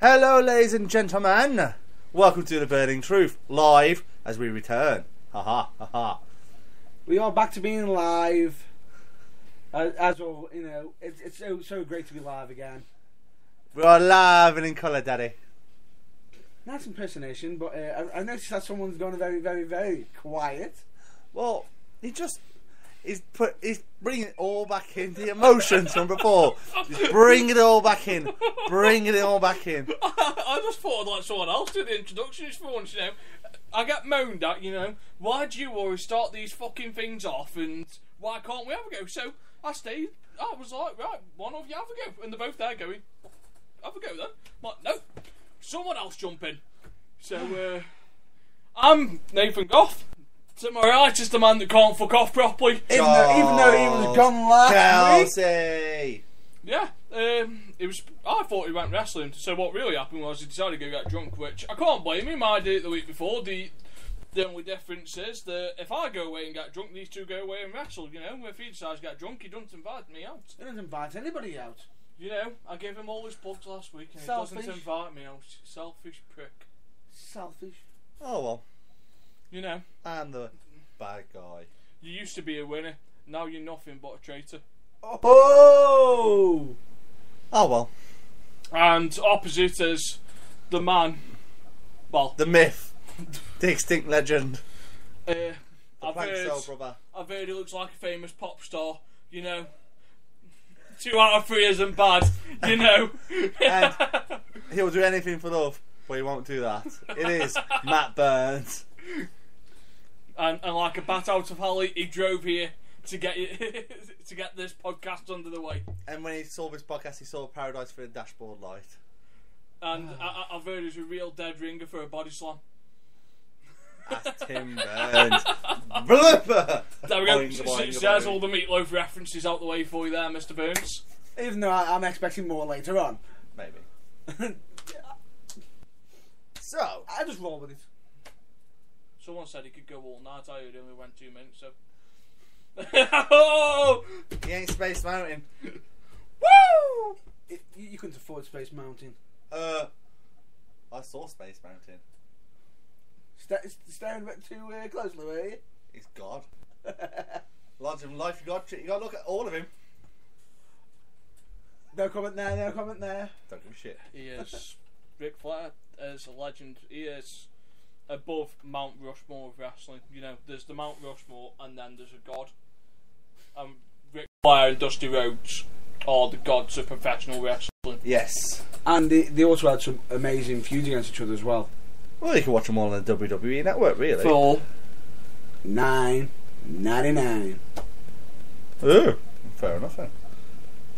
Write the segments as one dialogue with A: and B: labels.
A: Hello, ladies and gentlemen. Welcome to The Burning Truth, live as we return. Ha ha ha ha.
B: We are back to being live. As well, you know, it's so great to be live again.
A: We are live and in colour, Daddy.
B: Nice impersonation, but I noticed that someone's gone very, very, very quiet.
A: Well, he's bringing it all back in. The emotions from before. He's bringing it all back in. Bringing it all back in.
C: I just thought I'd let someone else do the introductions for once, you know. I get moaned at, you know. Why do you always start these fucking things off and why can't we have a go? So I stayed. I was like, right, one of you have a go. And they're both there going, have a go then. I'm like, no, someone else jump in. So, I'm Nathan Goff. To my right is the man that can't fuck off properly.
B: Even though he was gone last
A: Kelsey.
C: Yeah, it was. I thought he went wrestling. So what really happened was he decided to go get drunk, which I can't blame him. I did it the week before. The only difference is that if I go away and get drunk, these two go away and wrestle. You know, if he decides to get drunk, he doesn't invite me out.
B: He doesn't invite anybody out.
C: You know, I gave him all his plugs last week, and
B: Selfish.
C: he doesn't invite me out. Selfish prick.
B: Selfish.
A: Oh well.
C: You know,
A: I'm the bad guy.
C: you used to be a winner. Now you're nothing but a traitor.
B: Oh!
A: Oh well.
C: And opposite is the man. Well,
A: The myth. The extinct legend.
C: I've
A: Plank
C: heard,
A: cell brother.
C: I've heard he looks like a famous pop star. You know, 2 out of 3 isn't bad. You know,
A: And he'll do anything for love, but he won't do that. It is Matt Burns.
C: and like a bat out of hell, he drove here to get to get this podcast under the way.
A: And when he saw this podcast, he saw Paradise for the Dashboard Light.
C: And I've heard he's a real dead ringer for a body slam.
A: That's Tim Burns. Blooper!
C: There we go.
A: Boing, boing,
C: There's
A: boing.
C: all the meatloaf references out the way for you there, Mr. Burns.
B: Even though I'm expecting more later on.
A: Maybe. So,
B: I just roll with it.
C: Someone said he could go all night. I heard he only went 2 minutes, so. Oh!
A: he ain't Space Mountain.
C: Woo!
B: You couldn't afford Space Mountain.
A: I saw Space Mountain.
B: Staring a bit too closely, were you?
A: He's God. Larger than life, you got to look at all of him.
B: No comment there, no comment there.
A: Don't give a shit.
C: He is. Ric Flair is a legend. He is above Mount Rushmore of wrestling. You know, there's the Mount Rushmore and then there's a god. Ric Flair and Dusty Rhodes are the gods of professional wrestling.
A: Yes.
B: And they also had some amazing feuds against each other as well.
A: Well, you can watch them all on the WWE Network, really.
C: For
B: $9.99.
A: Oh, fair enough then.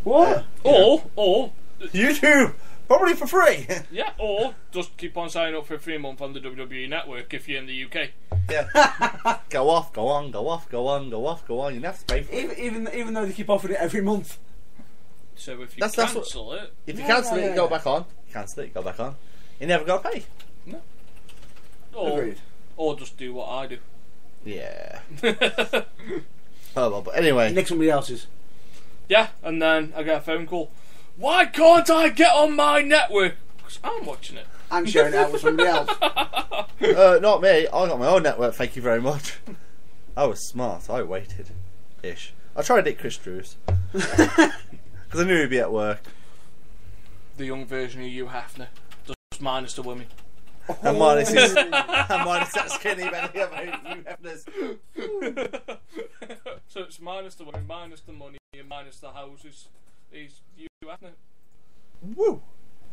B: What?
C: Or
A: YouTube! Probably for free!
C: yeah, or just keep on signing up for a free month on the WWE Network if you're in the UK.
A: Yeah. Go off, go on, go off, go on, go off, go on. You don't have to pay for it.
B: Even though they keep offering it every month.
C: So if you
A: That's
C: cancel it,
A: If you
B: Yeah,
A: cancel it,
B: yeah,
A: you go
B: yeah.
A: back on. Cancel it, you go back on. You never got to pay.
B: Agreed.
C: or just do what I do.
A: Yeah. Oh well, but anyway.
B: Nick somebody else's.
C: Yeah, and then I get a phone call. Why can't I get on my network? 'Cause I'm watching it.
B: I'm sharing it out with somebody else.
A: Not me. I got my own network, thank you very much. I was smart. I waited. Ish. I tried it, Chris Drews. Because I knew he'd be at work.
C: The young version of Hugh Hefner, just minus the women.
A: And minus that skinny belly of you Hefners.
C: So it's minus the women, minus the money, and minus the houses. He's Hugh Hefner.
A: Woo!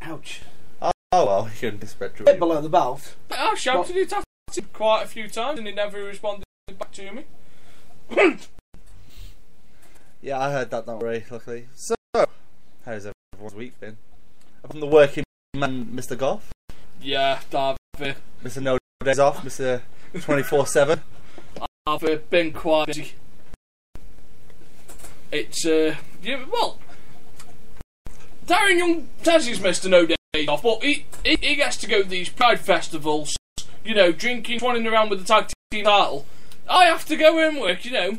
B: Ouch.
A: Oh well, he couldn't disrespect
B: Bit
A: Drew.
B: below the belt.
C: I shouted it at him quite a few times, and he never responded back to me.
A: Yeah, I heard that, don't worry, luckily. So, how's everyone's week been? From the working man, Mr. Goff?
C: Yeah, I've
A: Mr. No Days Off, Mr. 24/7.
C: been quite busy. It's yeah, well, Darren Young says he's Mr. No Days Off, but he gets to go to these pride festivals, you know, drinking, running around with the tag team title. I have to go and work, you know.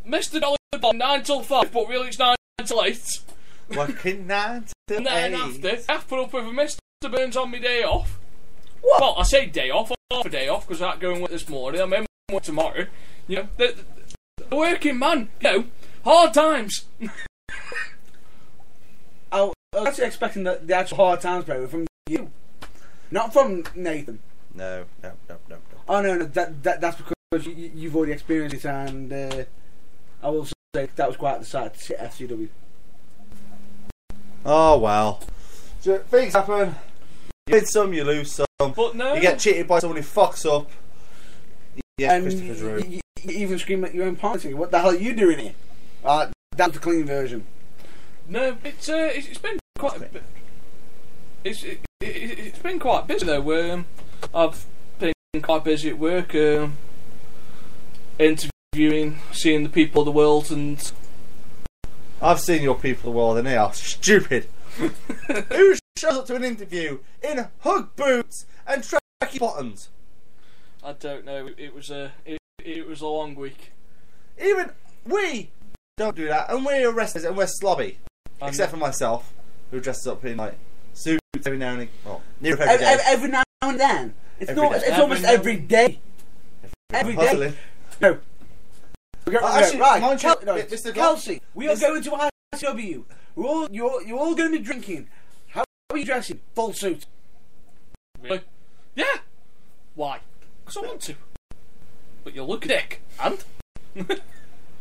C: Mr. Dollar 9 till 5, but really it's 9 till 8.
A: Working 9 till 8.
C: And then after, I have to put up with a Mr. Burns on my day off.
B: What?
C: Well, I say day off, half a day off, because I'm going with this morning. I'm in with tomorrow. You know, the working man, you know, hard times.
B: I was actually expecting the actual hard times, bro, from you. Not from Nathan.
A: No.
B: Oh, no, that's because you've already experienced it, and I will say that was quite the sight to FCW.
A: Oh, well. So, things happen. You win some, you lose some.
C: But no.
A: You get cheated by someone who fucks up. Yes,
B: And
A: Christopher Drew.
B: you even scream at your own party. What the hell are you doing here? That's the clean version.
C: No, it's been quite. It's been quite busy though. I've been quite busy at work, interviewing, seeing the people of the world, and
A: I've seen your people of the world and they are stupid. Who shows up to an interview in Hug boots and tracky bottoms?
C: I don't know. It was a long week.
A: Even we don't do that, and we're wrestlers and we're slobby. Except for myself, who dresses up in like suits every now and then. Well, near every day.
B: Every now and then. It's
A: Every
B: not.
A: day.
B: It's almost every day. Every day.
A: Hustling.
B: No.
A: Actually,
B: Right,
A: mind you,
B: Mr. Kelsey, we are going to ICW. You're all going to be drinking. How are you dressing? Full suit.
C: Really? Yeah. Why? Because I want to. But you look a dick. And?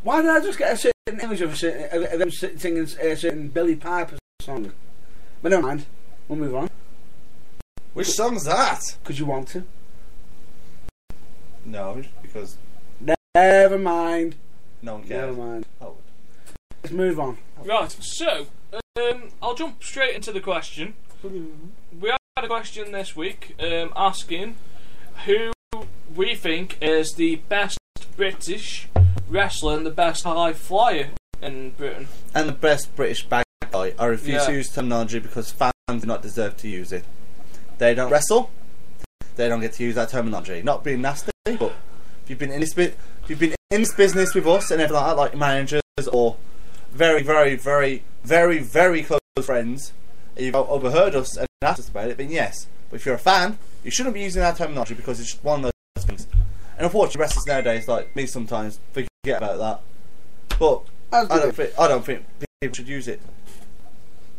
B: Why did I just get a certain image of them singing a certain Billy Piper song? But never mind. We'll move on.
A: Which song's that?
B: Because you want to.
A: No, because
B: Never mind.
A: no one cares.
B: Never mind.
A: Oh.
B: Let's move on.
C: Right. So, I'll jump straight into the question. We had a question this week asking who we think is the best British wrestler and the best high flyer in Britain.
A: And the best British bad guy. I refuse to use terminology because fans do not deserve to use it. They don't wrestle. They don't get to use that terminology. Not being nasty, but if you've been in this business with us and everything like that, like managers or very, very, very, very, very close friends, and you've overheard us and asked us about it, then yes. But if you're a fan, you shouldn't be using that terminology because it's just one of those things. And unfortunately, wrestlers nowadays, like me, sometimes forget about that. But I don't think people should use it.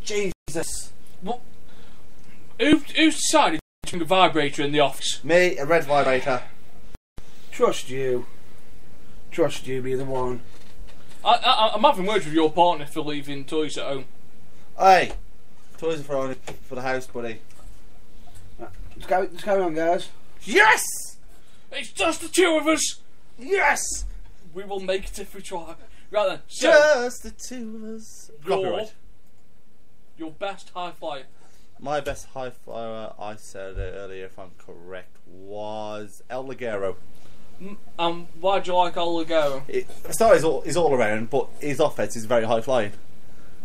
A: Jesus.
C: What? Who's decided to bring a vibrator in the office?
A: Me, a red vibrator.
B: Trust you. Trust you, be the one.
C: I'm having words with your partner for leaving toys at home.
A: Hey, toys are for the house, buddy.
B: Let's carry on, guys.
A: Yes!
C: It's just the two of us!
A: Yes!
C: We will make it if we try. Right then, so
A: Just the two of us. Copyright.
C: Your best high flyer.
A: My best high flyer, I said it earlier if I'm correct, was El Ligero.
C: Why do you like El Ligero?
A: He's all around, but his offense is very high flying.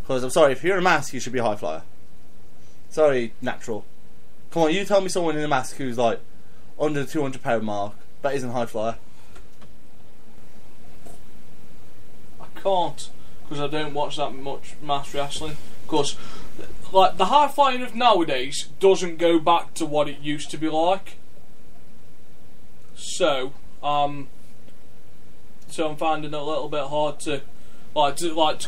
A: Because I'm sorry, if you're in a mask, you should be a high flyer. Sorry, natural. Come on, you tell me someone in a mask who's like under the 200-pound mark that isn't a high flyer.
C: I can't, because I don't watch that much mass wrestling. Because, like, the high flying of nowadays doesn't go back to what it used to be like. So I'm finding it a little bit hard to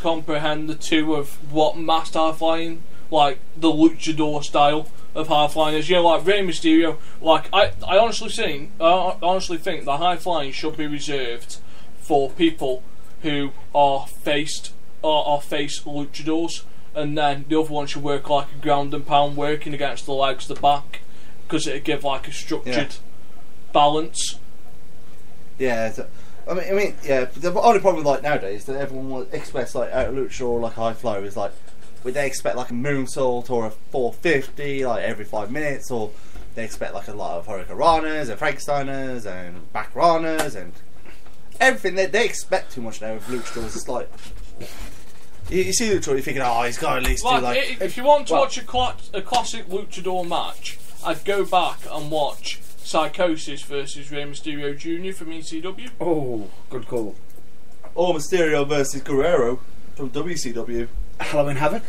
C: comprehend the two of what mass high flying, like the luchador style of high flying is. You know, like Rey Mysterio. Like I honestly think the high flying should be reserved for people who are face luchadors, and then the other one should work like a ground and pound, working against the legs, the back, because it'd give like a structured balance.
A: Yeah, I mean, yeah. The only problem like nowadays that everyone expects like a lucha or like a high flow is like, would they expect like a moonsault or a 450 like every 5 minutes, or they expect like a lot of hurricanranas and Frankensteiners and backranas and everything. They expect too much now with luchadors. It's like you see luchador, you're thinking, oh, he's got to at least do like.
C: If you want to watch a classic luchador match, I'd go back and watch Psychosis versus Rey Mysterio Jr. from ECW.
B: Oh, good call.
A: Or Mysterio versus Guerrero from WCW.
B: Halloween Havoc.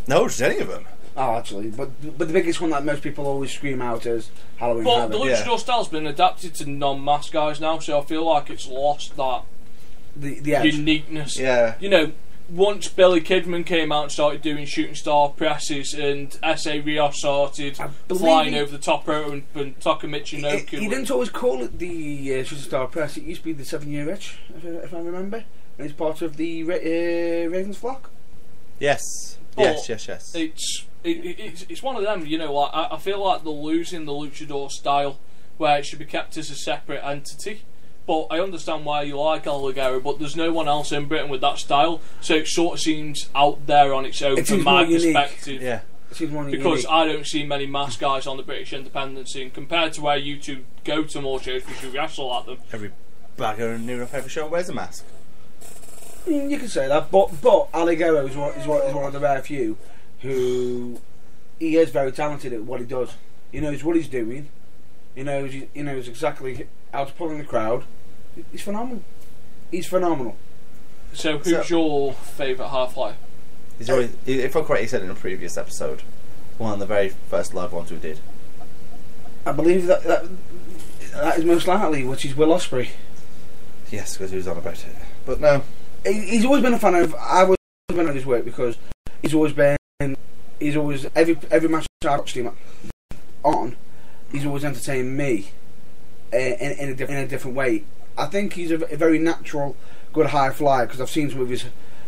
A: No, just any of them.
B: Oh, actually, but the biggest one that most people always scream out is Halloween
C: But
B: Havoc.
C: the luchador style's been adapted to non-mask guys now, so I feel like it's lost that
B: The edge.
C: uniqueness.
A: Yeah.
C: You know, once Billy Kidman came out and started doing shooting star presses, and S.A. Rios started flying over the top rope and Taka Michinoku.
B: He didn't always call it the shooting star press. It used to be the 7-year itch, if I remember. And it's part of the Ravens flock.
A: Yes.
C: But
A: Yes.
C: It's one of them, you know. Like I feel like they're losing the luchador style, where it should be kept as a separate entity. But I understand why you like El Ligero, but there's no one else in Britain with that style, so it sort of seems out there on its own from my perspective.
A: Yeah.
C: Because I don't see many mask guys on the British independent scene compared to where you two go to more shows because you wrestle at them.
A: Every bagger in near enough every show wears a mask.
B: You can say that, but Aligero is one of the rare few who he is very talented at what he does. He knows what he's doing. He knows exactly how to pull in the crowd. He's phenomenal.
C: So who's your favourite Half-Life?
A: He's always, if I'm correct, he said in a previous episode, one of the very first live ones we did.
B: I believe that is most likely, which is Will Ospreay.
A: Yes, because he was on about it. But no.
B: He's always been a fan of. I've always been on his work because he's always every match I've watched him on. He's always entertained me in a different way. I think he's a very natural, good high flyer because I've seen some of his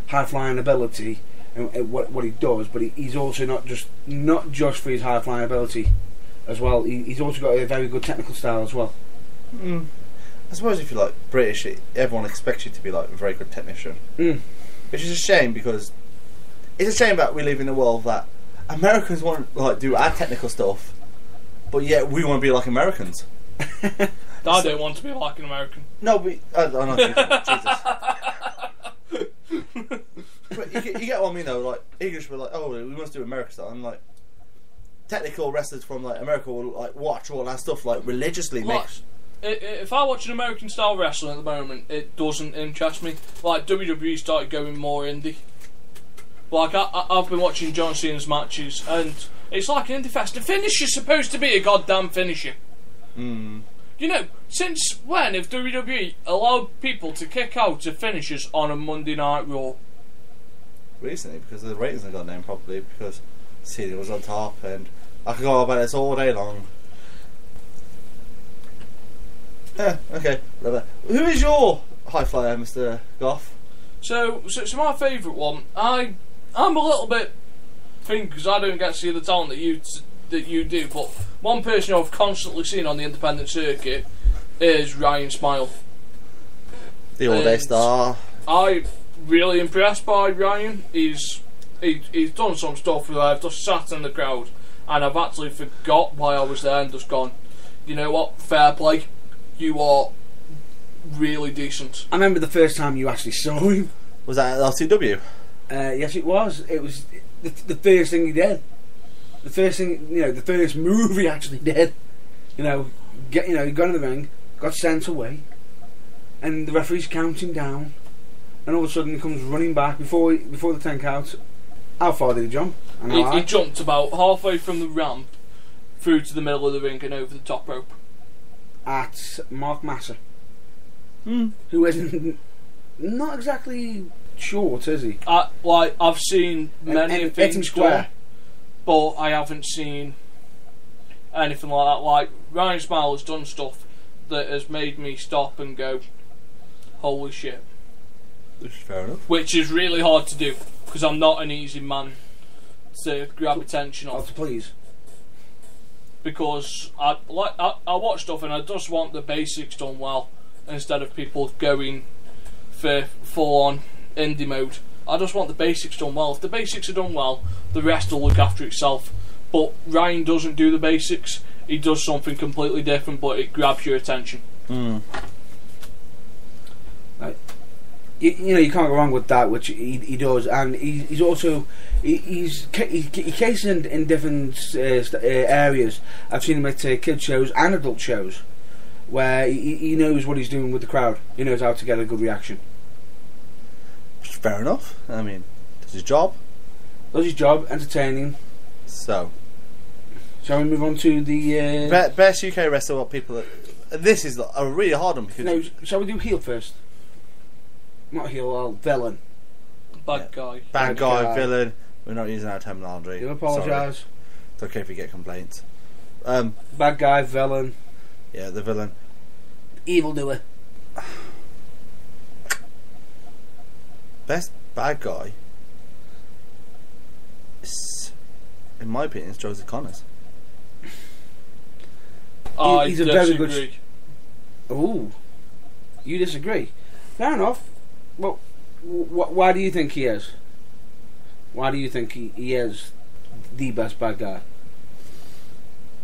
B: high flying ability and what he does. But he's also not just for his high flying ability as well. He's also got a very good technical style as well.
A: Mm. I suppose if you're like British, everyone expects you to be like a very good technician, which is a shame because it's a shame that we live in a world that Americans want to like do our technical stuff, but yet we want to be like Americans.
C: I don't want to be like an American.
A: No, but I Jesus. But you get what I mean though. Like English were like, oh, we must do American style, and like technical wrestlers from like America will like watch all that stuff like religiously.
C: If I watch an American style wrestling at the moment, it doesn't interest me. Like WWE started going more indie. Like I've been watching John Cena's matches, and it's like an indie fest. The finish is supposed to be a goddamn finisher.
A: Mm.
C: You know, since when have WWE allowed people to kick out of finishers on a Monday Night Raw?
A: Recently, because the ratings have gone down, probably because Cena was on top, and I could go about this all day long. Yeah, okay, whatever. Who is your high flyer, Mr. Goff?
C: So my favourite one, I'm a little bit because I don't get to see the talent that you do, but one person I've constantly seen on the independent circuit is Ryan Smile.
A: The all-day star.
C: I'm really impressed by Ryan. He's done some stuff where I've just sat in the crowd and I've actually forgot why I was there and just gone, you know what, fair play. You are really decent.
B: I remember the first time you actually saw him.
A: Was that at LCW?
B: Yes, it was. It was the first thing he did. The first thing, the first move he actually did. He got in the ring, got sent away, and the referee's counting down, and all of a sudden he comes running back before the 10 count. How far did he jump?
C: He jumped about halfway from the ramp through to the middle of the ring and over the top rope.
B: At Mark Massa, who isn't not exactly short, is he?
C: I've seen many things
B: square,
C: but I haven't seen anything like that. Like Ryan Smile has done stuff that has made me stop and go, "Holy shit!"
A: Which is fair enough.
C: Which is really hard to do because I'm not an easy man to grab attention on.
B: Please.
C: Because I watch stuff and I just want the basics done well instead of people going for full on indie mode. I just want the basics done well. If the basics are done well, the rest will look after itself. But Ryan doesn't do the basics. He does something completely different, but it grabs your attention.
B: You can't go wrong with that, which he does, and he's also he's cases in different areas. I've seen him at kid shows and adult shows, where he knows what he's doing with the crowd. He knows how to get a good reaction.
A: Fair enough. I mean, it's his job.
B: Does his job, entertaining.
A: So,
B: Shall we move on to the...
A: best UK wrestler, what people... This is a really hard one because...
B: No, shall we do heel first? Not heel, villain.
C: Bad guy.
A: Bad guy, villain. We're not using our terminology.
B: Do apologise.
A: It's okay if we get complaints.
B: Bad guy, villain.
A: Yeah, the villain.
B: Evildoer.
A: Best bad guy is, in my opinion, is Joseph Connors.
B: He's a very good... Ooh. You disagree? Fair enough. Well, why do you think he is? Why do you think he is the best bad guy?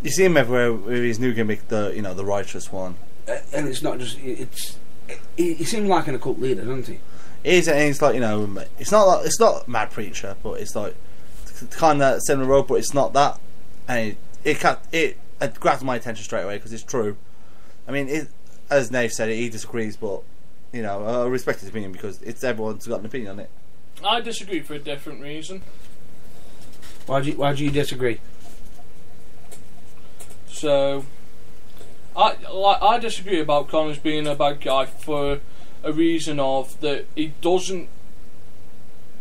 A: You see him everywhere with his new gimmick, the righteous one.
B: And it's not just... He seems like an occult leader, doesn't he?
A: It's like, it's not Mad Preacher, but it's like kind of similar road, but it's not that, and it grabs my attention straight away because it's true. I mean, as Nave said, he disagrees, but I respect his opinion because everyone's got an opinion on it.
C: I disagree for a different reason.
B: Why do you disagree?
C: So, I disagree about Connors being a bad guy for a reason of that he doesn't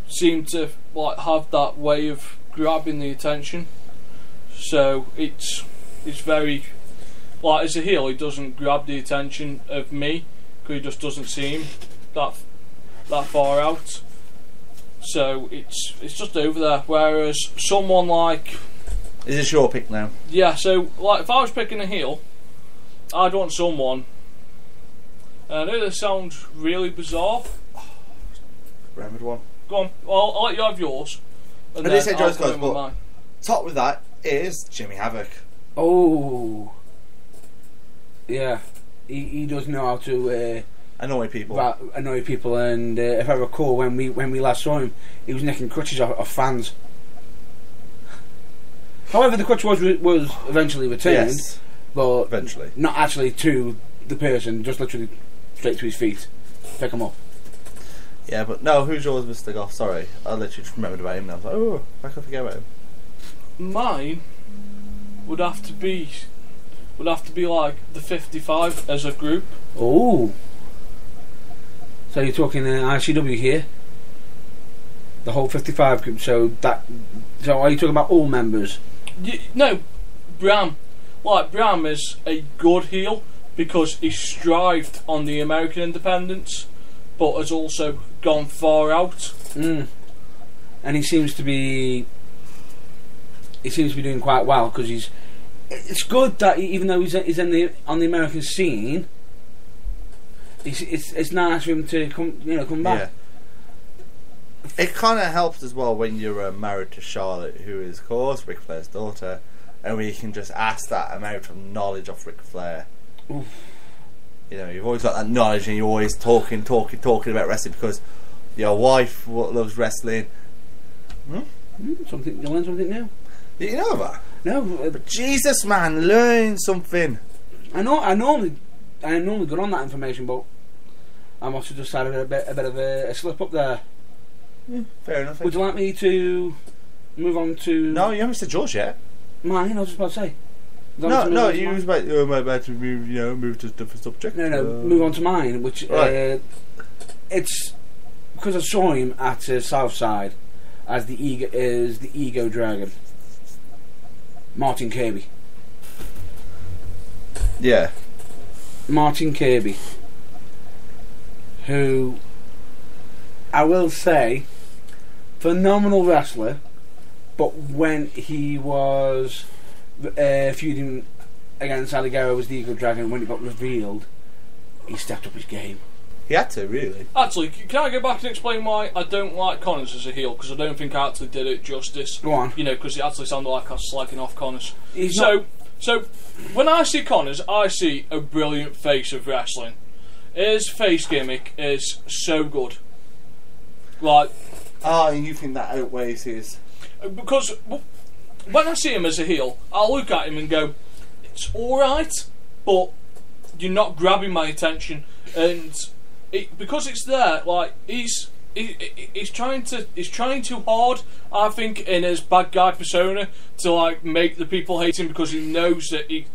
C: seem to have that way of grabbing the attention. So it's very as a heel, he doesn't grab the attention of me because he just doesn't seem that far out. So it's just over there. Whereas someone like...
A: Is this your pick now?
C: Yeah, so if I was picking a heel, I'd want someone... I know this sounds really bizarre.
A: Remembered one.
C: Go on, I'll let you have yours.
A: I did say Joe's close, but top with that is Jimmy Havoc.
B: Oh, yeah, he does know how to
A: annoy people.
B: And if I recall, when we last saw him, he was nicking crutches off fans. However, the crutch was eventually returned,
A: yes,
B: but
A: eventually
B: not actually to the person, just literally straight to his feet, pick him up.
A: Yeah, but no, who's yours, Mr. Goff? Sorry, I literally just remembered about him. And I was like, oh, I can forget about him.
C: Mine would have to be like the 55 as a group.
B: Oh, so you're talking ICW here, the whole 55 group. So are you talking about all members?
C: No, Bram. Bram is a good heel because he strived on the American independence, but has also gone far out.
B: And he seems to be doing quite well because it's good that even though he's on the American scene, it's nice for him to come back.
A: Yeah. It kind of helps as well when you're married to Charlotte, who is of course Ric Flair's daughter, and we can just ask that amount of knowledge of Ric Flair.
B: Oof.
A: You've always got that knowledge, and you're always talking about wrestling because your wife loves wrestling.
B: Something you learn something new.
A: Did you know that?
B: No,
A: but Jesus, man, learn something.
B: I normally good on that information, but I must have just had a bit of a slip up there.
A: Yeah, fair enough.
B: Would you like me to move on to?
A: No, you haven't said yours yet.
B: Mine, I was just about to say.
A: No, you was about to move to a different subject.
B: No, move on to mine, which
A: right.
B: It's because I saw him at Southside as the Ego Dragon, Martin Kirby.
A: Yeah,
B: Martin Kirby, who I will say, phenomenal wrestler, but when he was feuding against Alligaro as the Eagle Dragon, when it got revealed, he stepped up his game.
A: he had to, really.
C: Actually, can I go back and explain why I don't like Connors as a heel? Because I don't think I actually did it justice.
B: Go on.
C: Because it actually sounded like I was slagging off Connors.
B: So
C: when I see Connors, I see a brilliant face of wrestling. His face gimmick is so good.
A: And you think that outweighs his?
C: Because when I see him as a heel, I'll look at him and go, it's alright, but you're not grabbing my attention. And because it's there, he's he's trying too hard, I think, in his bad guy persona to like make the people hate him because he knows that he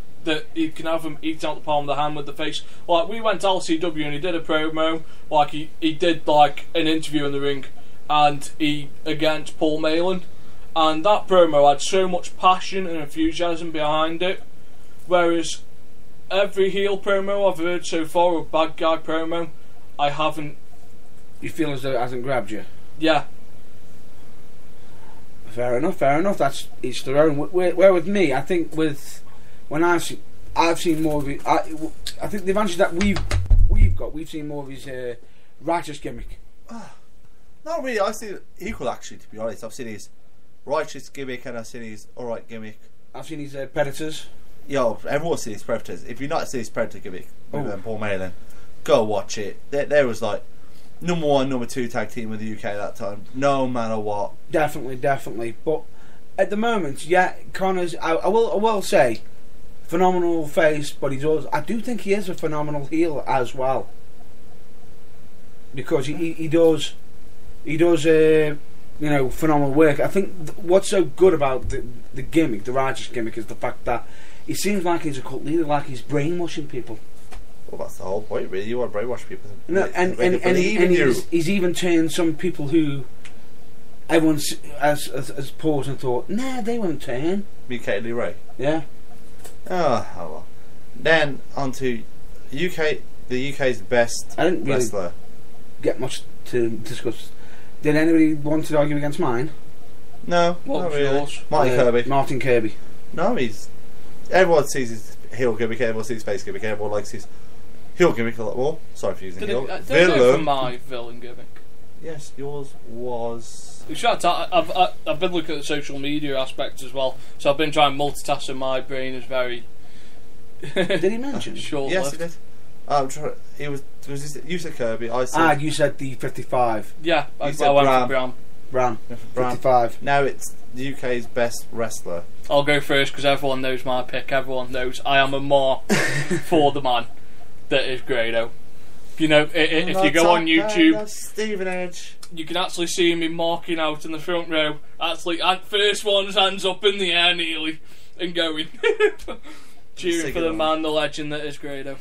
C: can have them eat out the palm of the hand with the face. Like, we went to LCW and he did a promo, like he did like an interview in the ring, and he against Paul Malin, and that promo had so much passion and enthusiasm behind it, whereas every heel promo I've heard so far, or bad guy promo, I haven't.
B: You feel as though it hasn't grabbed you?
C: Yeah.
B: Fair enough. That's each their own. Where with me, I think when I've seen more of it. I think the advantage that we've seen more of his righteous gimmick.
A: Not really. I've seen equal, actually, to be honest. I've seen his righteous gimmick and I've seen his alright gimmick.
B: I've seen his Predators.
A: Yo, everyone's seen his Predators. If you've not seen his Predator gimmick with Paul Malin, go watch it. There was like number 1, number 2 tag team in the UK at that time, no matter what.
B: Definitely. But at the moment, yeah, Connor's. I will say, phenomenal face, but I do think he is a phenomenal heel as well, because he does phenomenal work. I think what's so good about the gimmick, the righteous gimmick, is the fact that he seems like he's a cult leader, like he's brainwashing people.
A: Well, that's the whole point, really. You want to brainwash people.
B: No, and he's even turned some people who everyone has paused and thought, nah, they won't turn.
A: BK Lee Ray.
B: Yeah.
A: Oh well. Then on to UK. The UK's best
B: I didn't really
A: wrestler.
B: Get much to discuss. Did anybody want to argue against mine?
A: No,
C: What
A: not
C: was
A: really.
C: yours?
B: Martin Kirby.
A: No, everyone sees his heel gimmick, everyone sees his face gimmick, everyone likes his heel gimmick a lot more. Sorry for using heel.
C: Don't go for my villain gimmick.
A: Yes, yours was.
C: I've been looking at the social media aspect as well, so I've been trying to multitask, and my brain is very.
B: Did he mention?
C: Short-lived.
A: Yes, he did. I'm trying. You said Kirby. I said.
B: You said the 55.
C: Yeah, I went for Bram.
B: Bram.
A: Yeah, for Bram.
B: 55.
A: Now it's the UK's best wrestler.
C: I'll go first because everyone knows my pick. Everyone knows I am a mark for the man that is Grado. You know, if you go on YouTube,
A: Stephen Edge,
C: you can actually see me marking out in the front row. Actually, first one's hands up in the air nearly and going, cheering for the man, the legend that is Grado.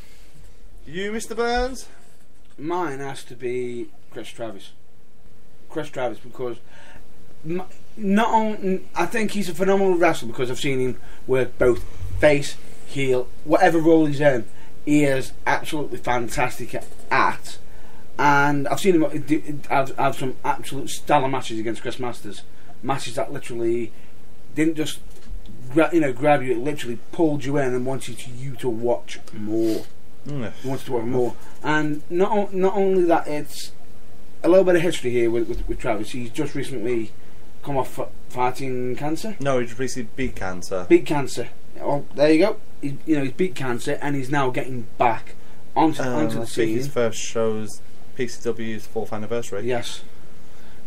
A: You, Mr. Burns?
B: Mine has to be Chris Travis. Chris Travis, because I think he's a phenomenal wrestler because I've seen him work both face, heel, whatever role he's in. He is absolutely fantastic at, and I've seen him have some absolute stellar matches against Chris Masters. Matches that literally didn't just grab you; it literally pulled you in and wanted you to watch more. He wanted to watch more, and not only that, it's a little bit of history here with Travis. He's just recently come off fighting cancer.
A: No, he just recently beat cancer.
B: Beat cancer. Well, there you go. He's beat cancer and he's now getting back onto the scene.
A: His first show's PCW's 4th anniversary.
B: Yes.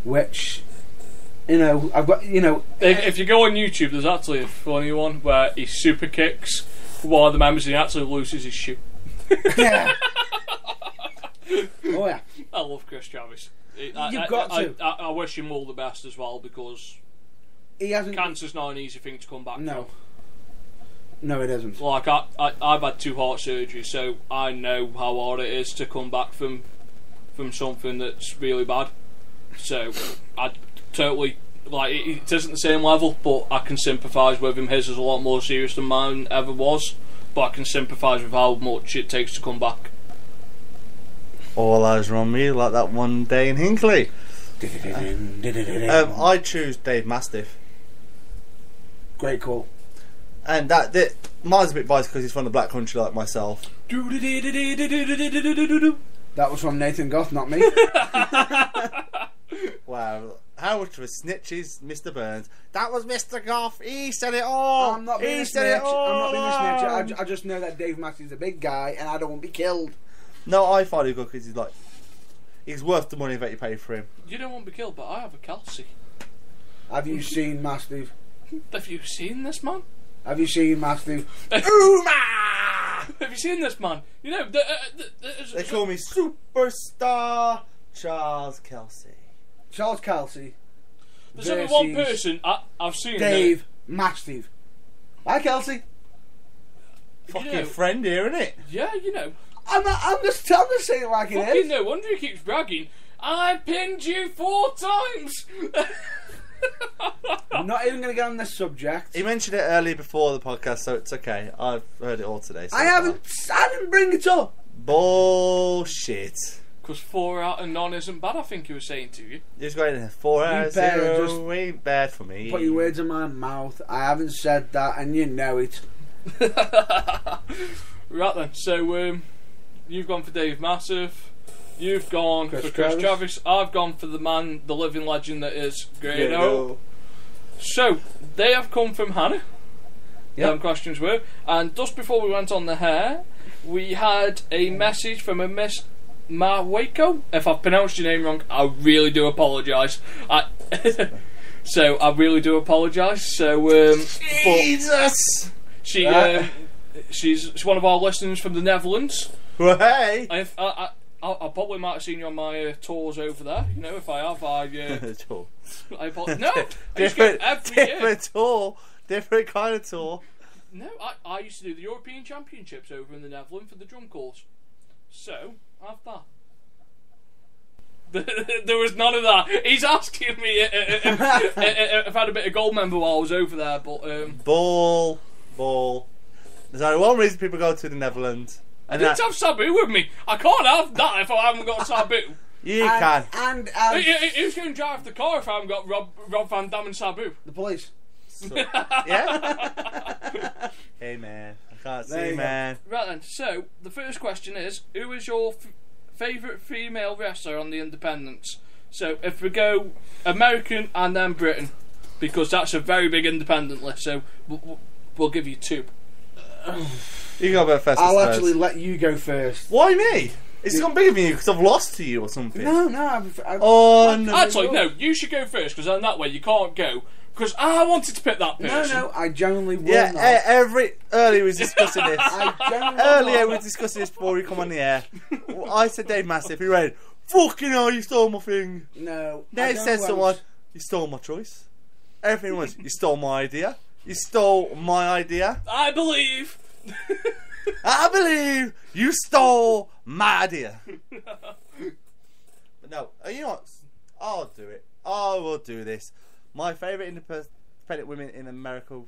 B: Which, I've got,
C: If you go on YouTube, there's actually a funny one where he super kicks one of the members and he actually loses his shoe.
B: Yeah. Oh yeah.
C: I love Chris Travis.
B: You've got to.
C: I wish him all the best as well, because cancer's not an easy thing to come back from.
B: No, it isn't.
C: Like, I've had 2 heart surgeries, so I know how hard it is to come back from something that's really bad. So I totally, like, it isn't the same level, but I can sympathise with him. His is a lot more serious than mine ever was, but I can sympathise with how much it takes to come back.
A: All eyes are on me, like that one day in Hinckley. I choose Dave Mastiff.
B: Great call.
A: And mine's a bit biased because he's from the Black Country like myself.
B: That was from Nathan Goff, not me.
A: Wow, how much of a snitch is Mr. Burns? That was Mr. Goff. He said it all.
B: I'm not being a snitch. I just know that Dave Mastiff's a big guy, and I don't want to be killed.
A: No, I find him good because he's worth the money that you pay for him.
C: You don't want to be killed, but I have a Kelsey.
B: Have you seen Mastiff?
C: Have you seen this man?
B: Have you seen Mastiff?
C: Uma! Have you seen this man?
A: They call me Superstar Charles Kelsey.
B: Charles Kelsey.
C: There's only one person I've seen.
B: Dave Mastiff. Hi, Kelsey.
A: Fucking friend here, innit?
C: Yeah, you know.
B: I'm just saying it like it
C: Fucking
B: is.
C: no wonder he keeps bragging. I pinned you 4 times.
B: I'm not even going to get on this subject.
A: He mentioned it earlier before the podcast, so it's okay. I've heard it all today. So
B: I didn't bring it up.
A: Bullshit.
C: Because 4 out of none isn't bad, I think he was saying to you.
A: Just going 4 out of 0 ain't bad for me.
B: Put your words in my mouth. I haven't said that, and you know it.
C: Right then, so you've gone for Dave Massive. You've gone for Chris Travis. I've gone for the man, the living legend that is Grado. So, they have come from Hannah.
B: Yep.
C: Them questions were. And just before we went on the hair, we had a message from a Miss Marwaco. If I've pronounced your name wrong, I really do apologise. So, I really do apologise. So,
A: Jesus!
C: She's one of our listeners from the Netherlands.
A: Well, hey!
C: I probably might have seen you on my tours over there. You know, if I have,
A: Tour.
C: No,
A: different tour, different kind of tour.
C: No, I used to do the European Championships over in the Netherlands for the drum course. So, have that. There was none of that. He's asking me if I had a bit of gold member while I was over there, but
A: Ball. There's only one reason people go to the Netherlands.
C: I didn't have Sabu with me. I can't have that if I haven't got Sabu.
A: You can.
B: And
C: who's going to drive the car if I haven't got Rob Van Dam and Sabu?
B: the police.
A: So, yeah. Hey man, I can't see, man.
C: Right then. So the first question is: who is your favourite female wrestler on the Independents? So if we go American and then Britain, because that's a very big independent list. So we'll give you 2.
A: You go about first.
B: I'll actually let you go first.
A: Why me? It's gone bigger than you because I've lost to you or something.
B: No.
A: No.
C: Actually, no. You should go first because then that way you can't go. Because I wanted to pick that person.
B: No. I genuinely will
A: Yeah.
B: not.
A: Earlier we was discussing this.
B: Earlier
A: we were discussing this before we come on the air. I said Dave Massive. He read, "Fucking hell, you stole my thing."
B: No.
A: Then said someone, "You stole my choice." Everything was, "You stole my idea. You stole my idea."
C: I believe.
A: I believe you stole my idea. But no, you know what? I'll do it. I will do this. My favourite independent women in America,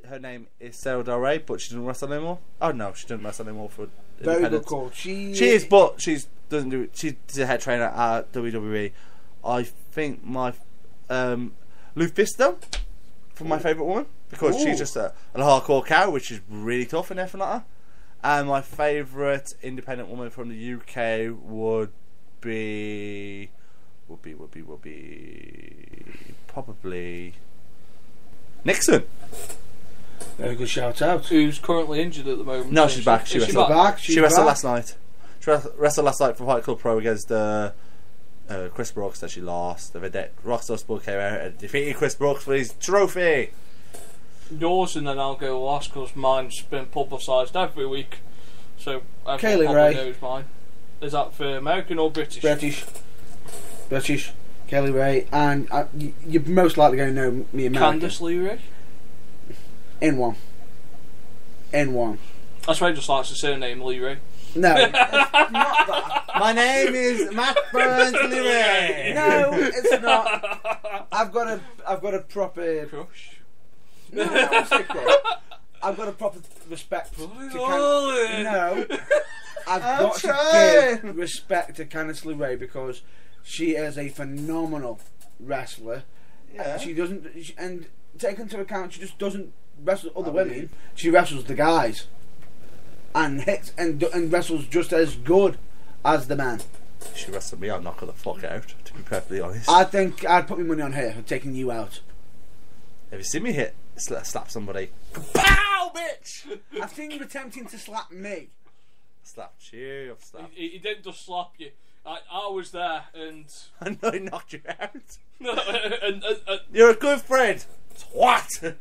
A: her name is Sarah Del Rey, but she doesn't wrestle anymore. Oh no, she doesn't wrestle anymore for
B: Very good call. She
A: is, but she doesn't do it. She's a head trainer at WWE. I think my Lufisto for my favourite woman because she's just a hardcore cow, which is really tough and everything like that. And my favourite independent woman from the UK would be probably Nixon.
B: Very good shout out.
C: Who's currently injured at the moment?
A: No, she's back. She wrestled
B: back.
A: She wrestled last night. She wrestled last night for Fight Club Pro against Chris Brooks that she lost. The Vedette Rockstar Sport came out and defeated Chris Brooks for his trophy.
C: Yours, and then I'll go last because mine's been publicised every week. So everyone
B: Kaylee
C: probably
B: Ray.
C: knows mine. Is that for American or British?
B: British. Kelly Ray, and you're most likely going to know me American.
C: Candice LeRae?
B: N1.
C: That's why he just likes the surname LeRae.
B: No, it's not that.
A: My name is Matt Burns Lee.
B: No, it's not. I've got a proper
C: Crush.
B: No, I'm sick there. I've got a proper respect to No, I've got to give respect to Candice LeRae because she is a phenomenal wrestler.
A: Yeah.
B: She doesn't, and take into account, she just doesn't wrestle other women. She wrestles the guys, and hits and wrestles just as good as the man.
A: If she wrestled me, I'd knock her the fuck out. To be perfectly honest.
B: I think I'd put my money on her for taking you out.
A: Have you seen me slap somebody? Pow, bitch!
B: I think you were attempting to slap me.
A: Slapped you. I've slapped.
C: He didn't just slap you. I was there and
A: I know he knocked you out.
C: and
A: You're a good friend. Twat.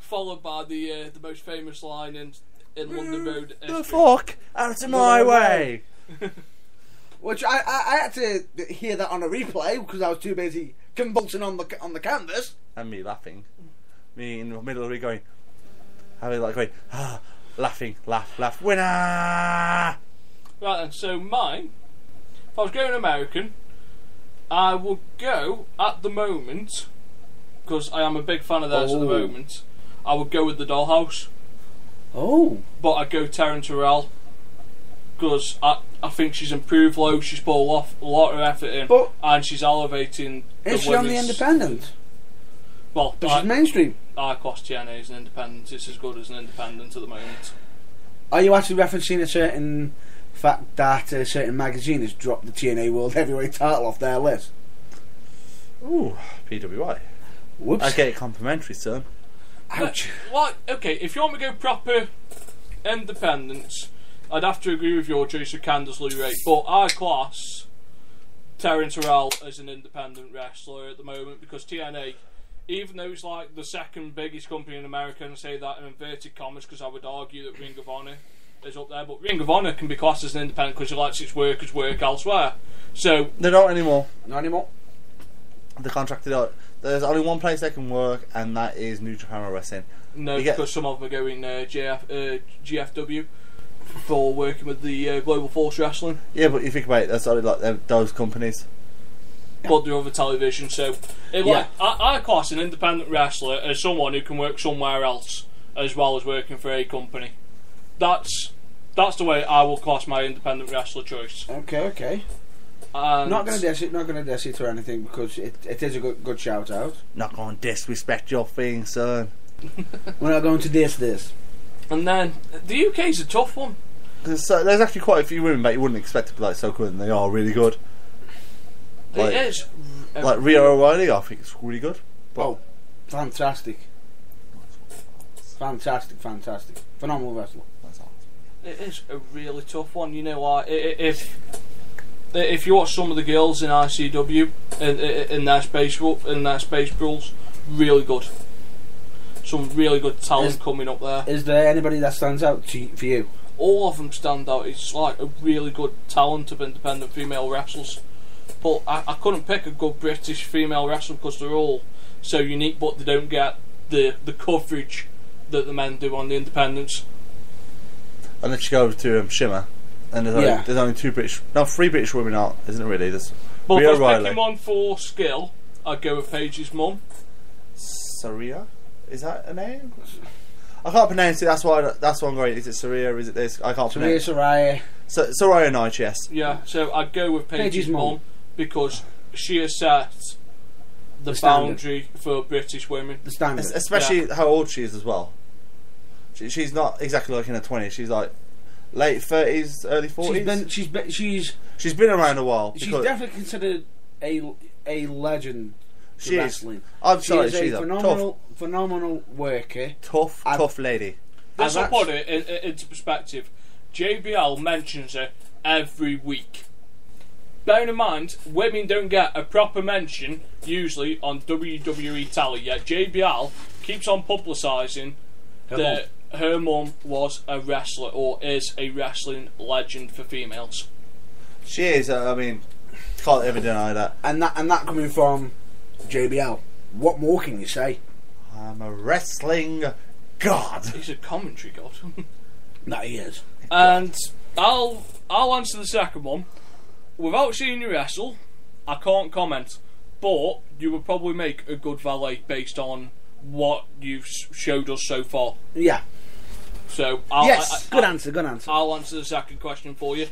C: followed by the most famous line in London Road.
A: The fuck out of my way.
B: Which I had to hear that on a replay because I was too busy convulsing on the canvas.
A: And me laughing. Me in the middle of it going, laughing, laugh, winner!
C: Right then, so mine, if I was going American, I would go at the moment, because I am a big fan of theirs at the moment, I would go with the Dollhouse.
B: Oh.
C: But I'd go Taryn Terrell, because I think she's improved loads, she's put a lot of effort in, and she's elevating the
B: Is she on the Independent?
C: Well,
B: but she's mainstream.
C: I class TNA as an independent. It's as good as an independent at the moment.
B: Are you actually referencing a certain fact that a certain magazine has dropped the TNA World Heavyweight title off their list?
A: Ooh, PWI.
B: Whoops.
A: I get it complimentary, son.
B: Ouch.
C: Well, okay, if you want me to go proper independence, I'd have to agree with your choice of Candice LeRae, but I class Taryn Terrell as an independent wrestler at the moment, because TNA, even though it's like the second biggest company in America, and I say that in inverted commas because I would argue that Ring of Honor is up there, but Ring of Honor can be classed as an independent because it lets its workers work elsewhere. So
A: they don't anymore.
B: Not anymore.
A: They're contracted out. There's only one place they can work, and that is New Japan Wrestling.
C: No, because some of them are going GFW for working with the Global Force Wrestling.
A: Yeah, but you think about it, that's only like those companies.
C: But they're over television, so I class an independent wrestler as someone who can work somewhere else as well as working for a company. That's the way I will class my independent wrestler choice.
B: Okay.
C: And
B: not going to diss it or anything because it is a good shout out.
A: Not going to disrespect your thing, son.
B: We're not going to this.
C: And then the UK's a tough one.
A: There's actually quite a few women that you wouldn't expect to be like so good, and they are really good.
C: Like, it is.
A: Like Rhea O'Reilly, I think it's really good.
B: Oh, fantastic. Fantastic. Phenomenal wrestler.
C: It is a really tough one. You know what? If you watch some of the girls in ICW in their space rules, really good. Some really good talent coming up there.
B: Is there anybody that stands out for you?
C: All of them stand out. It's like a really good talent of independent female wrestlers. But I couldn't pick a good British female wrestler because they're all so unique, but they don't get the coverage that the men do on the independents.
A: Unless you go to Shimmer, and there's only three British women out, isn't it really? There's
C: but
A: Rhea
C: if I was
A: O'Reilly.
C: picking one for skill, I'd go with Paige's mum.
A: Saria? Is that a name? I can't pronounce it, that's why I'm going, is it Saria, is it this? I can't pronounce it.
B: Saraya.
A: Saraya Knight, yes.
C: Yeah, so I'd go with Paige's mum because she has set the boundary for British women.
B: The standard.
A: Especially how old she is as well. She's not exactly like in her 20s, she's like late 30s, early 40s. She's been around a while.
B: She's definitely considered a legend to wrestling.
A: She's
B: a phenomenal worker.
A: Tough lady.
C: This will put it into perspective. JBL mentions her every week. Bearing in mind, women don't get a proper mention usually on WWE tally, yet JBL keeps on publicising that her mum was a wrestler or is a wrestling legend for females.
A: She is. I mean, can't ever deny that.
B: And that coming from JBL. What more can you say?
A: I'm a wrestling god.
C: He's a commentary god.
B: That he is.
C: And I'll answer the second one. Without seeing you wrestle, I can't comment. But you would probably make a good valet based on what you've showed us so far.
B: Yeah.
C: So
B: good answer.
C: I'll answer the second question for you.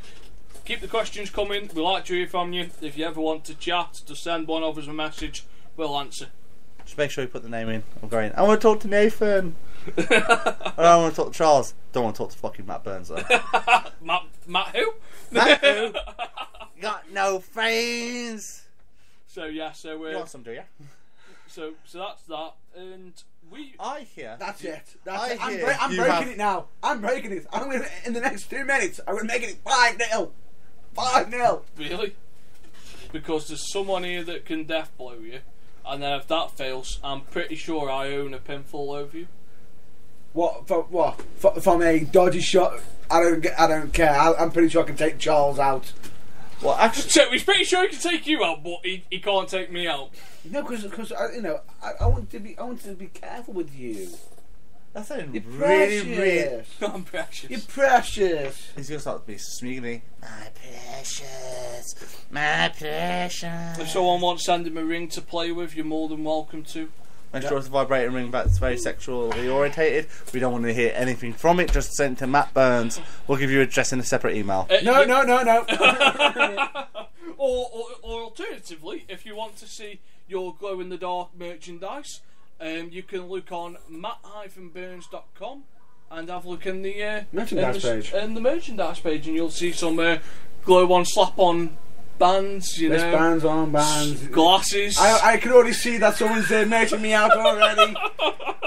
C: Keep the questions coming. We like to hear from you. If you ever want to chat, to send one of us a message, we'll answer.
A: Just make sure you put the name in. I'm going, I want to talk to Nathan. I don't want to talk to Charles. Don't want to talk to fucking Matt Burns though.
C: Matt who?
A: Matt who? Got no friends.
C: So yeah, so
A: you want some, do you?
C: So that's that, and
A: I hear.
B: That's it.
A: I'm
B: breaking it now. I'm breaking it. I'm gonna in the next 2 minutes. I'm gonna make it 5-0. 5-0.
C: Really? Because there's someone here that can death blow you, and then if that fails, I'm pretty sure I own a pinfall over you.
B: What? From a dodgy shot? I don't care. I'm pretty sure I can take Charles out.
A: Well, actually,
C: So he's pretty sure he can take you out, but he can't take me out.
B: No, because I want to be careful with you.
A: that's sounding
B: You're
A: really, really.
B: precious.
C: I'm precious.
B: You're precious.
A: He's gonna start to be smeagly. My precious, my precious.
C: If someone wants to send him a ring to play with, you're more than welcome to.
A: Make sure it's a vibrating ring that's very sexually orientated. We don't want to hear anything from it. Just send it to Matt Burns. We'll give you address in a separate email.
B: No.
C: Or alternatively, if you want to see your glow-in-the-dark merchandise, you can look on matt-burns.com and have a look in the
B: Merchandise page.
C: In the merchandise page, and you'll see some glow-on, slap-on bands,
B: There's bands on bands.
C: Glasses.
B: I can already see that someone's making me out already.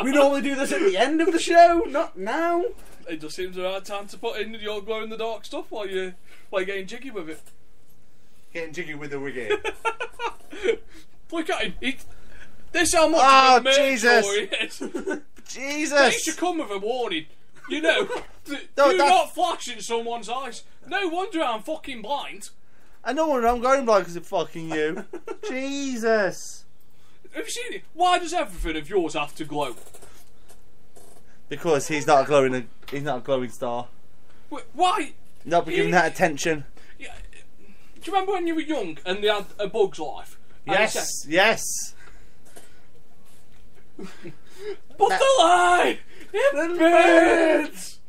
B: We normally do this at the end of the show, not now.
C: It just seems the right time to put in your glow-in-the-dark stuff while you're getting jiggy with it.
A: Getting jiggy with the wiggy.
C: Look at him. This is how much
A: Oh,
C: of a
A: Jesus.
C: he is.
A: Jesus!
C: They should come with a warning. You know,
A: No,
C: do
A: that's-
C: not flash in someone's eyes. No wonder I'm fucking blind.
A: I know what I'm going blind because of fucking you. Jesus!
C: Have you seen it? Why does everything of yours have to glow?
A: Because he's not a glowing. He's not a glowing star.
C: Why?
A: Not be given that attention.
C: Yeah, do you remember when you were young and they had A Bug's Life? And they said,
A: Yes.
C: but the light! It burns!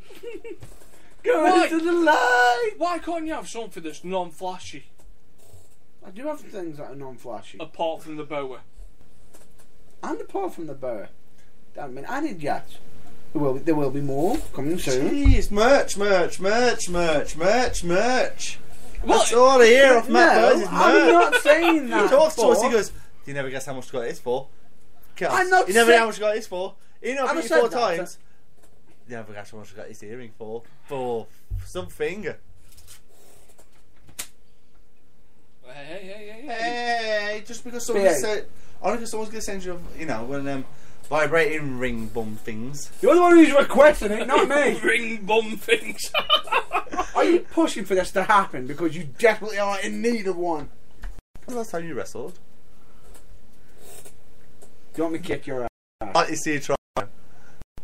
B: Go
C: Why?
B: into the light.
C: Why can't you have something that's non-flashy,
B: I do have things that are non-flashy.
C: apart from the boa?
B: And apart from the boa. Don't mean added yet. There will be more coming soon.
A: Jeez, merch.
C: Well,
A: That's all I hear off Matt Burns is
B: I'm
A: merch.
B: not saying that.
A: He talks to us,
B: but-
A: he goes, "You never guess how much I got this for." Kels,
B: I'm not
A: you never
B: say-
A: know how much I got this for. You know,
B: I've
A: you
B: said
A: 4
B: that.
A: times. You never guess how much I got this earring for. For something.
C: Hey.
A: Hey, just because someone's said, only because someone's gonna send you, one of them vibrating ring bum things.
B: You're the one who's requesting it, not me.
C: Ring bum things.
B: Are you pushing for this to happen because you definitely are in need of one?
A: When was the last time you wrestled?
B: Do you want me to kick your ass?
A: I like to see you try. In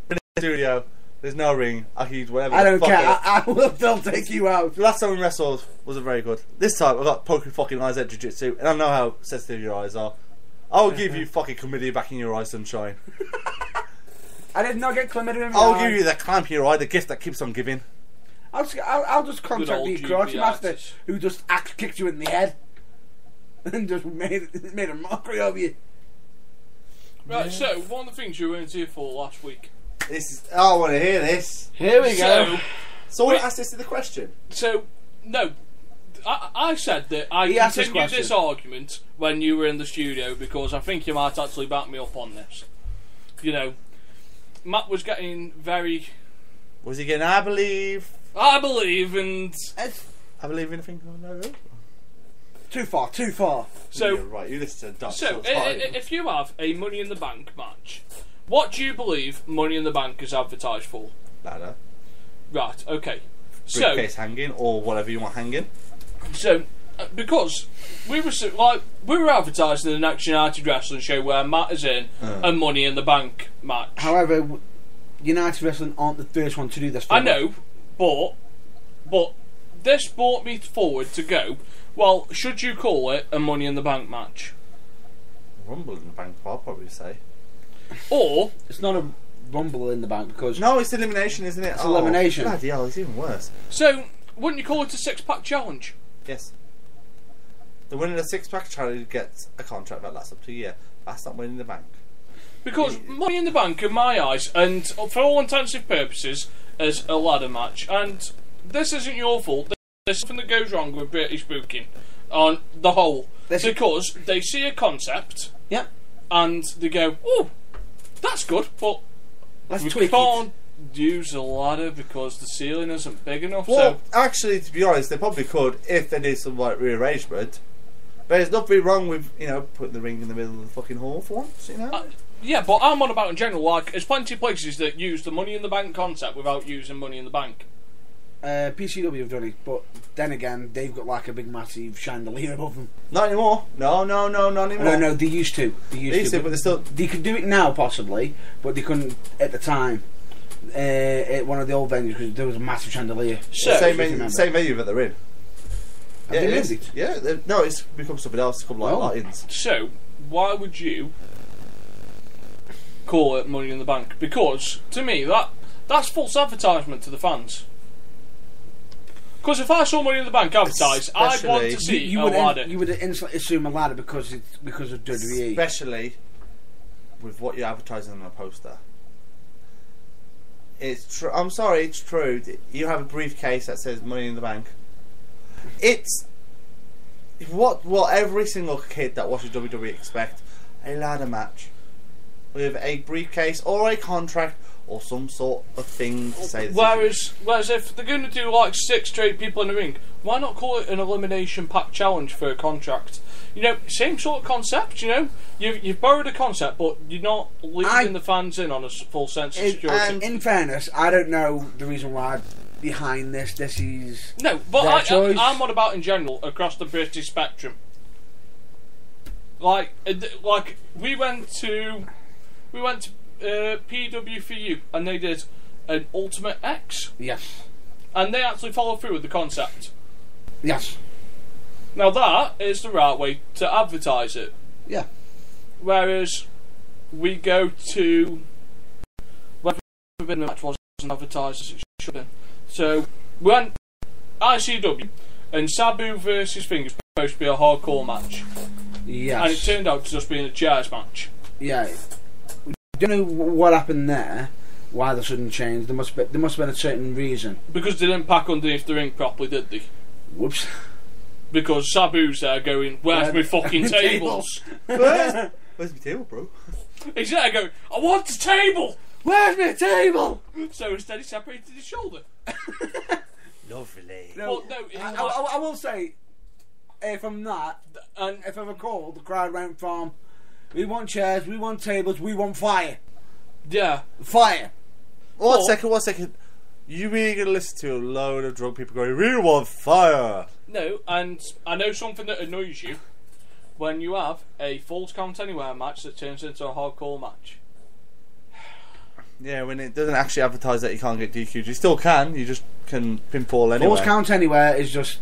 A: the studio, there's no ring. I can use whatever.
B: I
A: the
B: don't
A: fuck
B: care.
A: it is.
B: I will still take you out.
A: The last time we wrestled wasn't very good. This time I got poking fucking eyes at jiu-jitsu, and I know how sensitive your eyes are. I'll give you fucking chlamydia back in your eye, sunshine.
B: I did not get chlamydia in my
A: I'll
B: eye.
A: give you the clamp in your eye, the gift that keeps on giving.
B: I'll just contact
C: old
B: the karate
C: GP
B: master
C: artist.
B: who just kicked you in the head and just made a mockery of you.
C: Right, so one of the things you weren't here for last week.
A: I want to hear this.
B: Here we go.
A: Someone
C: Wait.
A: asked this in the question.
C: So, no. I said that I
B: He asked this
C: continued this
B: question.
C: argument when you were in the studio because I think you might actually back me up on this. Matt was getting very,
A: Was he getting I believe?
C: I believe, and
A: I believe in a thing. No.
B: Too far.
C: so.
A: You're right, you listen to Dutch.
C: So, if you have a Money in the Bank match, what do you believe Money in the Bank is advertised for?
A: Ladder.
C: Right, okay. So,
A: Briefcase hanging, or whatever you want hanging.
C: because we were advertising the Next United Wrestling show where Matt is in a Money in the Bank match.
B: However, United Wrestling aren't the first one to do this.
C: I know, but this brought me forward to go. Well, should you call it a Money in the Bank match,
A: Rumble in the bank, I'll probably say.
C: or
B: It's not a rumble in the bank because
A: No, it's elimination, isn't it?
B: It's elimination.
A: Bloody hell, it's even worse.
C: so wouldn't you call it a 6-pack challenge?
A: Yes. The winner of the 6-pack challenge gets a contract that lasts up to a year. That's not winning the bank.
C: Because Money in the Bank, in my eyes, and for all intensive purposes, is a ladder match. And this isn't your fault. There's something that goes wrong with British booking on the whole. Because they see a concept,
B: Yep.
C: and they go, "Oh, that's good, but
B: Let's
C: we
B: tweak
C: can't use a ladder because the ceiling isn't big enough."
A: Well, actually, to be honest, they probably could if they did some like rearrangement. But there's nothing wrong with, putting the ring in the middle of the fucking hall for once,
C: yeah, but I'm on about in general. Like, there's plenty of places that use the Money in the Bank concept without using Money in the Bank.
B: PCW have done it, but then again, they've got like a big, massive chandelier above them.
A: Not anymore. No, not anymore.
B: No, they used to. They used to,
A: but they still.
B: They could do it now, possibly, but they couldn't at the time. At one of the old venues, because there was a massive chandelier.
C: So,
A: same venue that they're in.
B: Have they moved it?
A: Yeah, no, it's become something else. A couple like Latins.
C: So, why would you call it Money in the Bank? Because to me, that's false advertisement to the fans. Because if I saw Money in the Bank advertised, I'd want to see a ladder.
B: You would instantly assume a ladder because of WWE.
A: Especially with what you're advertising on a poster. It's true. I'm sorry, it's true. You have a briefcase that says Money in the Bank. It's what every single kid that watches WWE expect: a ladder match with a briefcase or a contract or some sort of thing to say.
C: Whereas if they're going to do like 6 straight people in the ring, why not call it an elimination pack challenge for a contract? You know, same sort of concept. You know, you've borrowed a concept, but you're not leading the fans in on a full sense of security.
B: In fairness, I don't know the reason why behind this. This is
C: no, but I'm on about in general across the British spectrum. Like we went to PWFU and they did an Ultimate X.
B: Yes.
C: And they actually followed through with the concept.
B: Yes.
C: Now that is the right way to advertise it.
B: Yeah.
C: Whereas we go to when the match wasn't advertised as it should have been. So we went ICW and Sabu versus Fingers was supposed to be a hardcore match.
B: Yes.
C: And it turned out to just being a chairs match.
B: Yeah. We don't know what happened there. Why the sudden change? There must have been a certain reason.
C: Because they didn't pack underneath the ring properly, did they?
B: Whoops.
C: Because Sabu's there going, where's my fucking tables?
A: Where's my table, bro?
C: He's there going, I want a table!
B: Where's my table?
C: So instead he separated his shoulder.
A: Lovely.
B: No,
C: Well, no,
B: I will say, from that, and if I recall, the crowd went from, we want chairs, we want tables, we want fire.
C: Yeah.
B: Fire.
A: One second. You really going to listen to a load of drunk people going, we want fire?
C: No, and I know something that annoys you when you have a Falls Count Anywhere match that turns into a hardcore match.
A: Yeah, when it doesn't actually advertise that you can't get DQ'd. You still can, you just can pinfall anywhere.
B: Falls Count Anywhere is just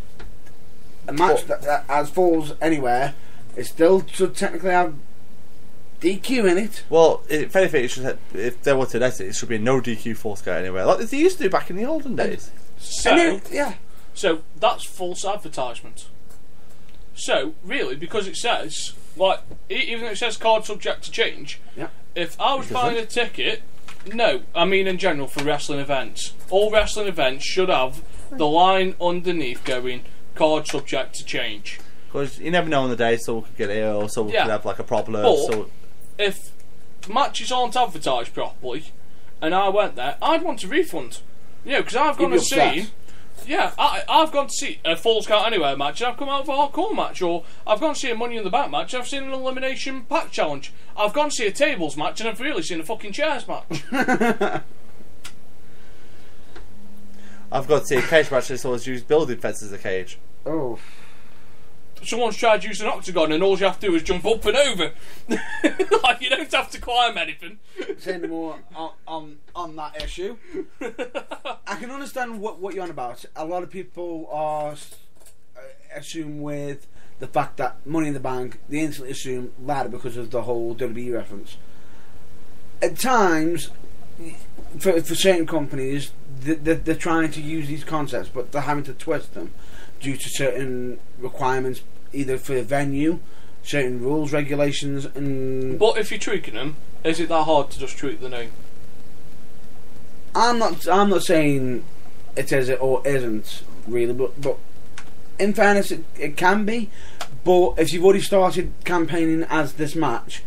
B: a match that has Falls Anywhere. It still should technically have DQ in it.
A: Well, if anything, it should have, if they were to let it should be a no DQ Falls Count Anywhere, like they used to do back in the olden days.
C: So that's false advertisement. So really, because it says, like, even though it says card subject to change, if I was buying a ticket, no, I mean in general for wrestling events, all wrestling events should have the line underneath going card subject to change.
A: Because you never know on the day, someone could get ill, or someone could have like a problem.
C: But if matches aren't advertised properly, and I went there, I'd want a refund. You know, because I've gone to see. Yeah, I've gone to see a Falls Count Anywhere match and I've come out of a hardcore match, or I've gone to see a Money in the Bank match and I've seen an elimination pack challenge. I've gone to see a tables match and I've really seen a fucking chairs match.
A: I've got to see a cage match and someone's used building fences as a cage.
B: Oh.
C: Someone's tried to use an octagon and all you have to do is jump up and over. Like, you don't have to climb anything.
B: Say no more on that issue. I can understand what you're on about. A lot of people are assume with the fact that Money in the Bank, they instantly assume ladder because of the whole WWE reference. At times, for certain companies, they're trying to use these concepts, but they're having to twist them due to certain requirements, either for the venue, certain rules, regulations, and.
C: But if you're tweaking them, is it that hard to just tweak the name?
B: I'm not saying it is or isn't really, but in fairness, it can be. But if you've already started campaigning as this match,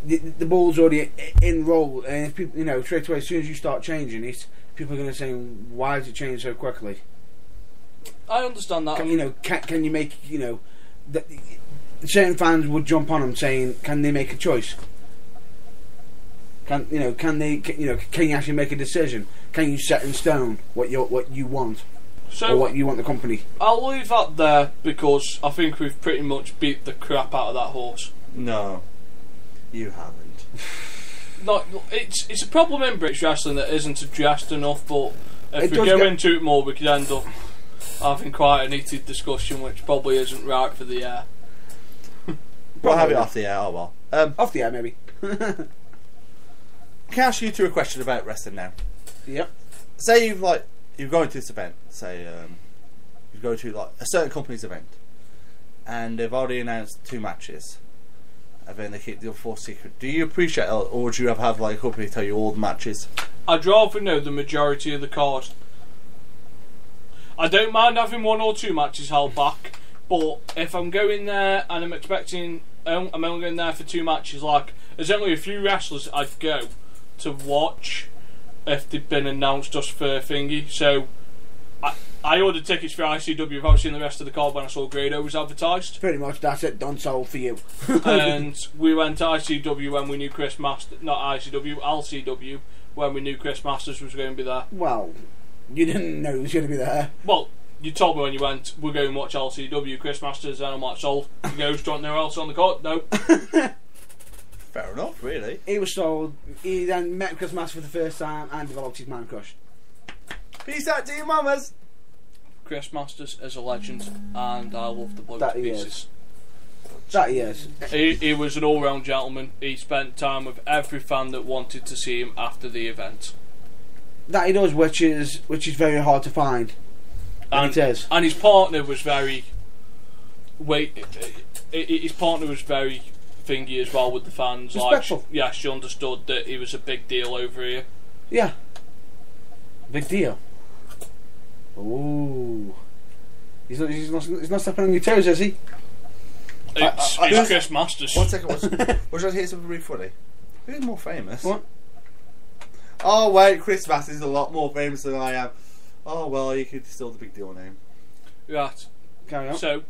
B: the ball's already in roll, and if people, straight away, as soon as you start changing it, people are going to say, "Why has it changed so quickly?"
C: I understand that.
B: Can you make that certain fans would jump on them saying, "Can they make a choice?" Can you actually make a decision? Can you set in stone what you want, or what you want the company?
C: I'll leave that there because I think we've pretty much beat the crap out of that horse.
A: No, you haven't.
C: No, it's a problem in British wrestling that isn't addressed enough. But if we go into it more, we could end up having quite a heated discussion, which probably isn't right for the air.
A: We'll have it off the air. Oh well,
B: off the air maybe.
A: Can I ask you two a question about wrestling now?
B: Yep.
A: Say you're going to this event. Say you go to like a certain company's event, and they've already announced 2 matches, and then they keep the other 4 secret. Do you appreciate it, or do you have like a company tell you all the matches?
C: I'd rather know the majority of the card. I don't mind having 1 or 2 matches held back, but if I'm going there and I'm expecting, I'm only going there for 2 matches, like there's only a few wrestlers I'd go to watch if they've been announced just for thingy. So I ordered tickets for ICW without seeing the rest of the card when I saw Grado was advertised.
B: Pretty much that's it, done sold for you.
C: And we went to ICW when we knew Chris Masters, not ICW, LCW, when we knew Chris Masters was going to be there.
B: Well, you didn't know he was going to be there.
C: Well, you told me when you went, we're going to watch LCW, Chris Masters, and I'm like, sold. He goes, do you want no else on the card? No.
A: Fair enough, really.
B: He was sold. He then met Chris Masters for the first time and developed his man crush.
A: Peace out to your mamas.
C: Chris Masters is a legend, and I love the bloke to pieces.
B: That he is.
C: He was an all-round gentleman. He spent time with every fan that wanted to see him after the event.
B: That he does, which is very hard to find. And it is.
C: And his partner was very. His partner was very thingy as well with the fans.
B: Respectful.
C: Like, yeah, she understood that he was a big deal over here.
B: Yeah. Big deal. Ooh. He's not stepping on your toes, is he?
C: It's Chris Masters.
A: 1 second. Was I hear something really funny? Who's more famous?
B: What?
A: Oh wait, Chris Masters is a lot more famous than I am. Oh well, you could still the big deal name.
C: Right.
B: Carry on.
C: So,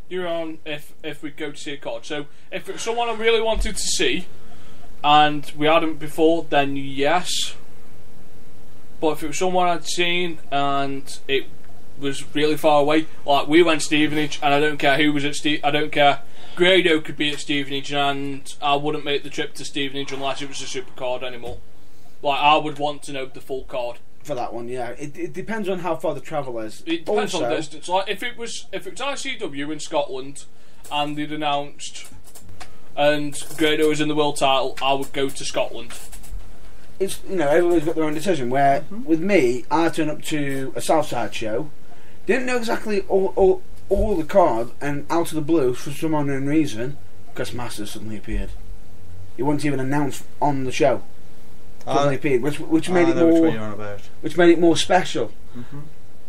C: you're on if we go to see a card. So, if it's someone I really wanted to see, and we hadn't before, then yes. But if it was someone I'd seen and it was really far away, like we went to Stevenage, and I don't care who was at I don't care. Grado could be at Stevenage, and I wouldn't make the trip to Stevenage unless it was a super card anymore. Like, I would want to know the full card.
B: For that one, yeah. It depends on how far the travel is.
C: It depends on the distance. Like, if it was ICW in Scotland, and they'd announced, and Grado was in the world title, I would go to Scotland.
B: It's, everybody's got their own decision. Where with me, I turned up to a Southside show, didn't know exactly all the card, and out of the blue, for some unknown reason, Chris Masters suddenly appeared. He wasn't even announced on the show. Suddenly appeared, which made it more special.
A: Mm-hmm.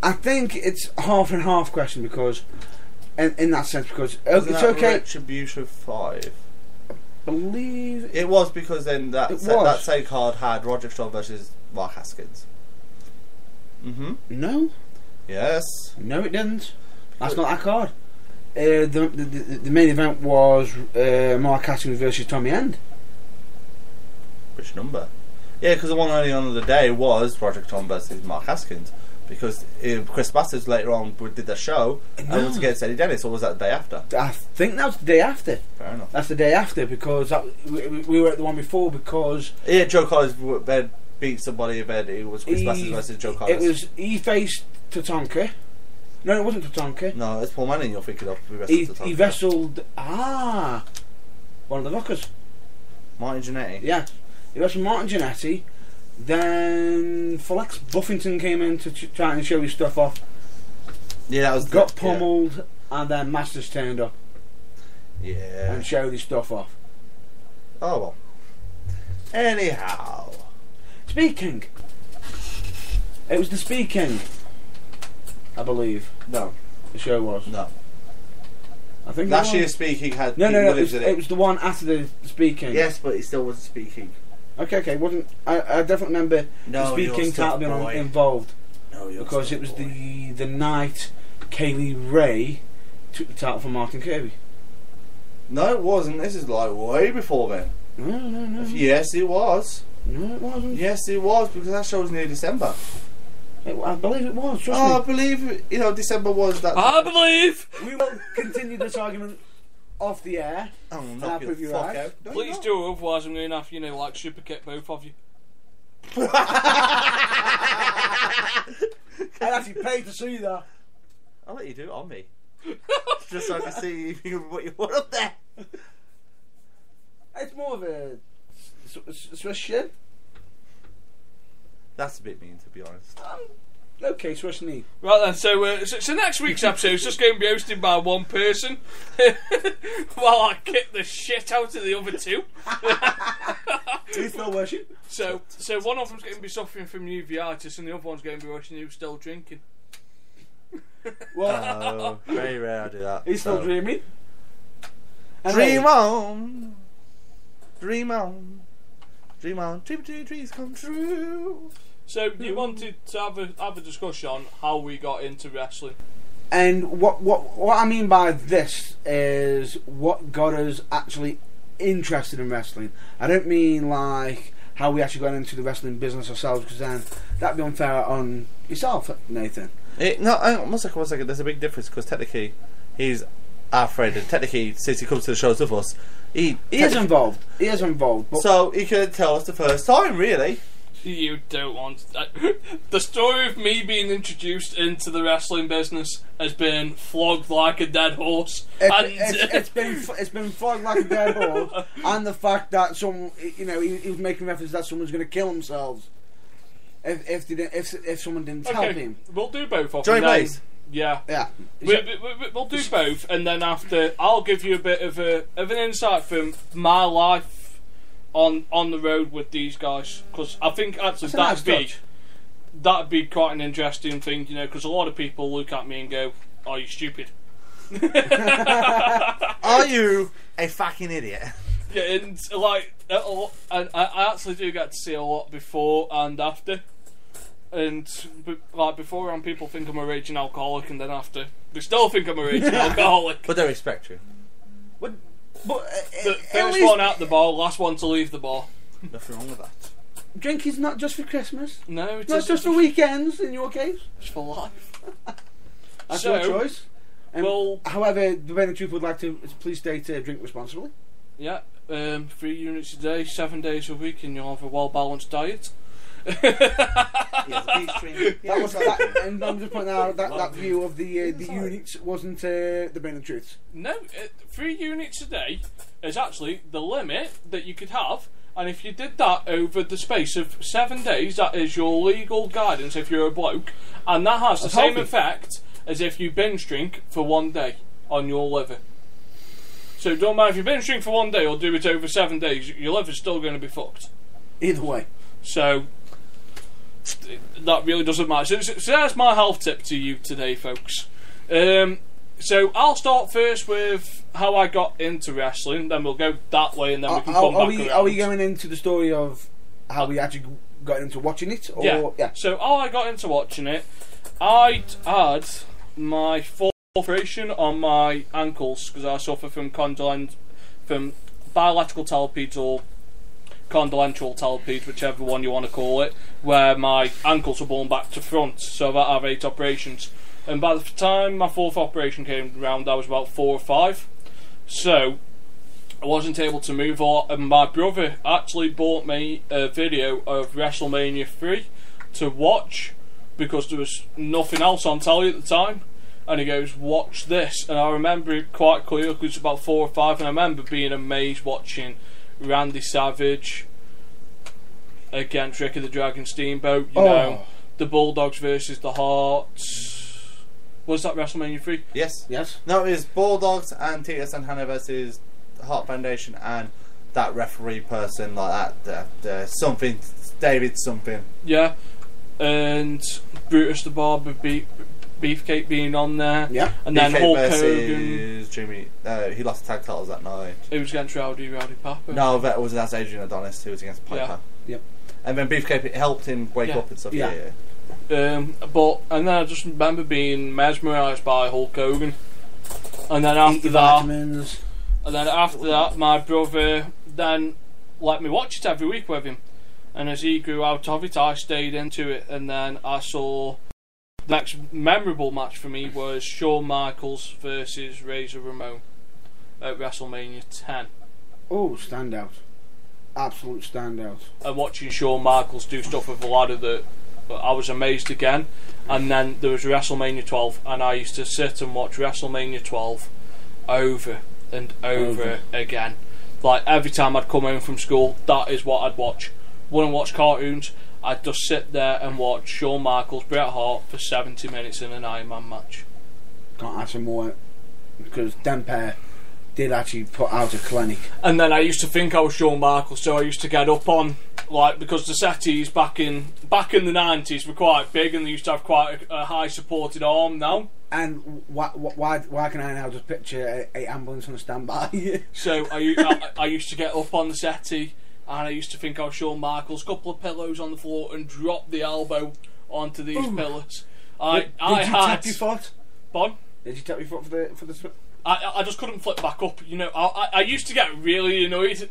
B: I think it's half and half question because, in that sense, because
A: Wasn't
B: it's
A: that
B: okay.
A: Retribution 5.
B: Believe
A: It was because then that same card had Roger Strong versus Mark Haskins.
B: No,
A: Yes.
B: no, it didn't. That's not that card. The main event was Mark Haskins versus Tommy End.
A: Which number? Yeah, because the one early on of the day was Project Tom versus Mark Haskins. Because Chris Masters later on did the show and was against Eddie Dennis, or was that the day after?
B: I think that was the day after.
A: Fair enough.
B: That's the day after because we were at the one before because
A: Joe Collins beat somebody. It was Chris Masters versus Joe Collins.
B: He faced Tatanka. No, it wasn't Tatanka.
A: No, it's Paul Manning you're thinking of.
B: He wrestled one of the Rockers.
A: Martin Jannetty.
B: Yeah, he wrestled Martin Jannetty. Then Flex Buffington came in to try and show his stuff off.
A: Yeah, that was
B: got pummeled, and then Masters turned up.
A: Yeah.
B: And showed his stuff off.
A: Oh well. Anyhow.
B: Speed King. It was the Speed King, I believe.
A: No.
B: The show was.
A: No.
B: I think
A: last year's Speed King had
B: no. It was the one after the Speed King.
A: Yes, but it still was Speed King.
B: Okay. Wasn't I definitely remember the Speed King title being involved.
A: No,
B: because it was the night Kaylee Ray took the title from Martin Kirby.
A: No, it wasn't. This is like way before then.
B: No.
A: Yes, it was.
B: No, it wasn't.
A: Yes, it was, because that show was near December.
B: I believe it was. Trust
A: Oh,
B: me.
A: I believe, December was that.
C: I believe.
B: We will continue this argument off the air.
A: Oh,
B: I'll
A: knock
B: prove
A: your
B: you
A: fuck
B: right.
A: out. No,
C: Please
A: you're
C: do, otherwise I'm going to have to, like, super kick both of you.
B: I'd actually pay to see that.
A: I'll let you do it on me. Just so I can see if you what you want up there.
B: It's more of a Swiss shin.
A: That's a bit mean, to be honest.
B: Okay, Swiss knee.
C: Right then, so next week's episode is just going to be hosted by one person, while I kick the shit out of the other two.
B: Do feel worship?
C: So one of them's going to be suffering from uveitis, and the other one's going to be wishing he was still drinking.
B: Well,
A: Very rare I do that.
B: he's still dreaming. And
A: Dream on. Dream on. Dream on. Dreams come true.
C: So you wanted to have a discussion on how we got into wrestling.
B: And what I mean by this is what got us actually interested in wrestling. I don't mean like how we actually got into the wrestling business ourselves, because then that'd be unfair on yourself, Nathan.
A: No, hang on, one second. There's a big difference, because technically he's our friend, and technically since he comes to the shows with us, he
B: is involved. He is involved. But
A: so he could tell us the first time, really.
C: You don't want the story of me being introduced into the wrestling business has been flogged like a dead horse.
B: It's been flogged like a dead horse, and the fact that he was making reference that someone's going to kill themselves if someone didn't tell him.
C: We'll do both of
A: Johnny
C: them.
A: Blaze.
C: Yeah. We'll do
B: Is-
C: both, and then after I'll give you a bit of an insight from my life on the road with these guys, because I think actually
B: That's a nice touch.
C: that'd be quite an interesting thing, because a lot of people look at me and go, "Are you stupid?"
A: Are you a fucking idiot?
C: Yeah, and like, I actually do get to see a lot before and after. And like beforehand, people think I'm a raging alcoholic, and then after, they still think I'm a raging alcoholic.
A: But they respect you.
B: But
C: The
B: at
C: first
B: least
C: one out the bar, last one to leave the bar.
A: Nothing wrong with that.
B: drinking's not just for Christmas.
C: No, it's
B: Not just for weekends. In your case,
C: It's for life.
B: that's
C: So,
B: your choice.
C: well-
B: However, the Bennett Truth would like to please state drink responsibly.
C: Yeah, 3 units a day, 7 days a week, and you'll have a well-balanced diet.
A: Yes, a peach tree.
B: That was that, and I'm just pointing out that view of the units wasn't the Bennett Truth.
C: No, 3 units a day is actually the limit that you could have, and if you did that over the space of 7 days, that is your legal guidance if you're a bloke, and that has the
B: That's
C: same
B: healthy.
C: effect as if you binge drink for 1 day on your liver. So it don't matter if you binge drink for 1 day or do it over 7 days, your liver's still going to be fucked.
B: Either way.
C: So that really doesn't matter. So that's my health tip to you today, folks. So I'll start first with how I got into wrestling, then we'll go that way, and then we can come back around.
B: Are we going into the story of how we actually got into watching it? Or,
C: Yeah. So how I got into watching it, I'd had my 4th operation on my ankles because I suffer from bilateral talipes or condylentural talipes, whichever one you want to call it, where my ankles were blown back to front. So I've had 8 operations. And by the time my 4th operation came round, I was about 4 or 5. So I wasn't able to move a lot. And my brother actually bought me a video of WrestleMania 3 to watch because there was nothing else on telly at the time. And he goes, "Watch this." And I remember it quite clearly because it was about 4 or 5. And I remember being amazed watching Randy Savage against Ricky the Dragon Steamboat. You know, the Bulldogs versus the Hearts. Was that WrestleMania 3?
A: Yes.
B: Yes.
A: No, it was Bulldogs and Tito Santana versus Heart Foundation and that referee person like that. Something. David something.
C: Yeah. And Brutus the Barber Beefcake being on there.
B: Yeah.
C: And then
A: BK
C: Hulk
A: versus
C: Hogan.
A: Jimmy. He lost the tag titles that night.
C: It was against Rowdy Piper.
A: No, that's Adrian Adonis who was against Piper.
B: Yep.
A: And then Beefcake helped him wake
C: Yeah.
A: up and stuff.
B: Yeah.
A: Yeah.
C: And then I just remember being mesmerised by Hulk Hogan. And then after that,
B: Vitamins.
C: my brother then let me watch it every week with him. and as he grew out of it, I stayed into it, and then I saw the next memorable match for me was Shawn Michaels versus Razor Ramon at WrestleMania 10.
B: Oh, standout. Absolute standout.
C: And watching Shawn Michaels do stuff with the ladder, that I was amazed again. And then there was WrestleMania 12, and I used to sit and watch WrestleMania 12 over and over again. Like, every time I'd come home from school, that is what I'd watch. Wouldn't watch cartoons, I'd just sit there and watch Shawn Michaels, Bret Hart for 70 minutes in an Iron Man match.
B: Can't ask for more, because them pair did actually put out a clinic.
C: And then I used to think I was Shawn Michaels, so I used to get up on, like, because the settees back in the 90s were quite big, and they used to have quite a high supported arm now.
B: And why can I now just picture a ambulance on a standby?
C: So I used to get up on the settee, and I used to think I was Shawn Michaels, couple of pillows on the floor, and drop the elbow onto these pillars.
B: Did you tap your foot?
C: Bon?
B: Did you tap your foot for the
C: I just couldn't flip back up. You know, I used to get really annoyed.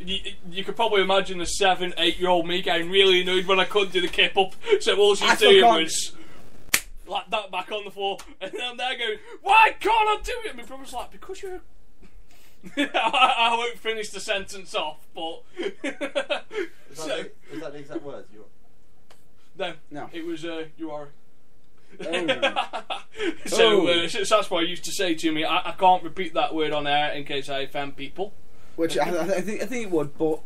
C: You could probably imagine a 7, 8-year-old me getting really annoyed when I couldn't do the kip up. So all she do was like that back on the floor, and then I'm there going, "Why can't I do it?" And my brother's like, "Because you're." I won't finish the sentence off, but
A: Is that the exact words?
C: No. It was you are.
B: Oh.
C: So that's what I used to say to me. I can't repeat that word on air in case I offend people.
B: Which I think it would, but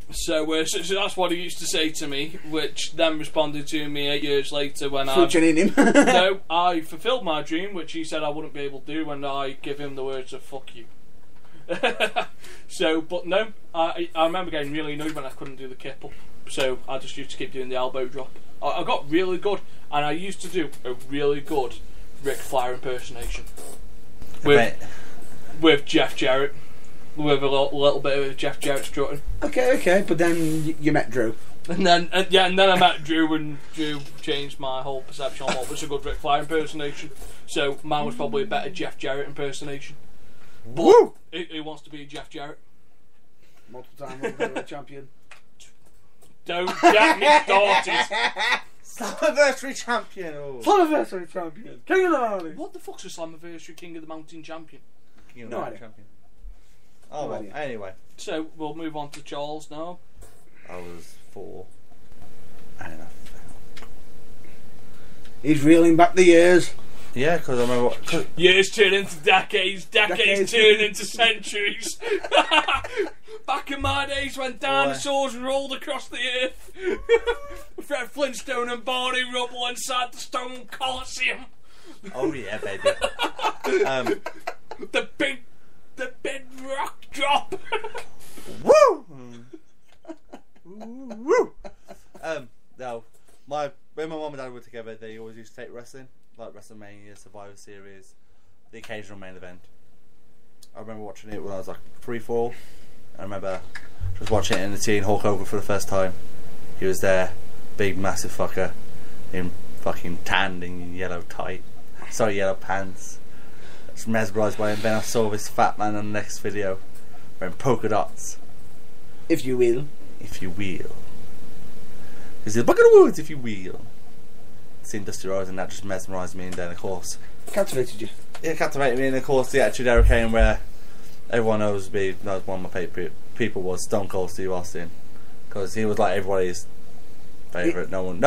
C: so that's what he used to say to me, which then responded to me 8 years later when
B: in him.
C: No, I fulfilled my dream, which he said I wouldn't be able to do, when I give him the words of "fuck you." So, but no, I remember getting really annoyed when I couldn't do the kip up, so I just used to keep doing the elbow drop. I got really good, and I used to do a really good Ric Flair impersonation with Jeff Jarrett, with a little bit of Jeff Jarrett strutting.
B: Okay, but then you met Drew.
C: And then I met Drew, and Drew changed my whole perception on what was a good Ric Flair impersonation. So mine was probably a better Jeff Jarrett impersonation. But who wants to be Jeff Jarrett?
B: Multiple-time World Heavyweight Champion.
C: Don't get me started.
A: Slammiversary champion.
B: Slammiversary champion. King of the Mountain.
C: What the fuck's a Slammiversary King of the Mountain champion?
A: King of the Mountain champion. Oh, well, anyway.
C: So we'll move on to Charles now.
A: I was 4. And I fell.
B: He's reeling back the years.
A: Yeah, because I remember
C: years turn into decades turn into centuries. Back in my days when dinosaurs rolled across the earth, Fred Flintstone and Barney Rubble inside the Stone Coliseum.
A: Oh yeah, baby.
C: The big rock drop.
A: Woo! Woo! No, when my mum and dad were together, they always used to take wrestling, like WrestleMania, Survivor Series, the occasional main event. I remember watching it when I was like 3, 4. I remember just watching it in the teen Hulk Hogan for the first time. He was there, big massive fucker, in fucking tanned in yellow yellow pants. I was mesmerised by him. Then I saw this fat man on the next video wearing polka dots.
B: If you will.
A: If you will. He said, "Bucket of woods, if you will." Seeing Dusty Rhodes, and that just mesmerised me. And then, of course,
B: captivated you.
A: It captivated me, and of course, the Attitude Era came, where everyone knows one of my favourite people was Stone Cold Steve Austin, because he was like everybody's favourite. No one.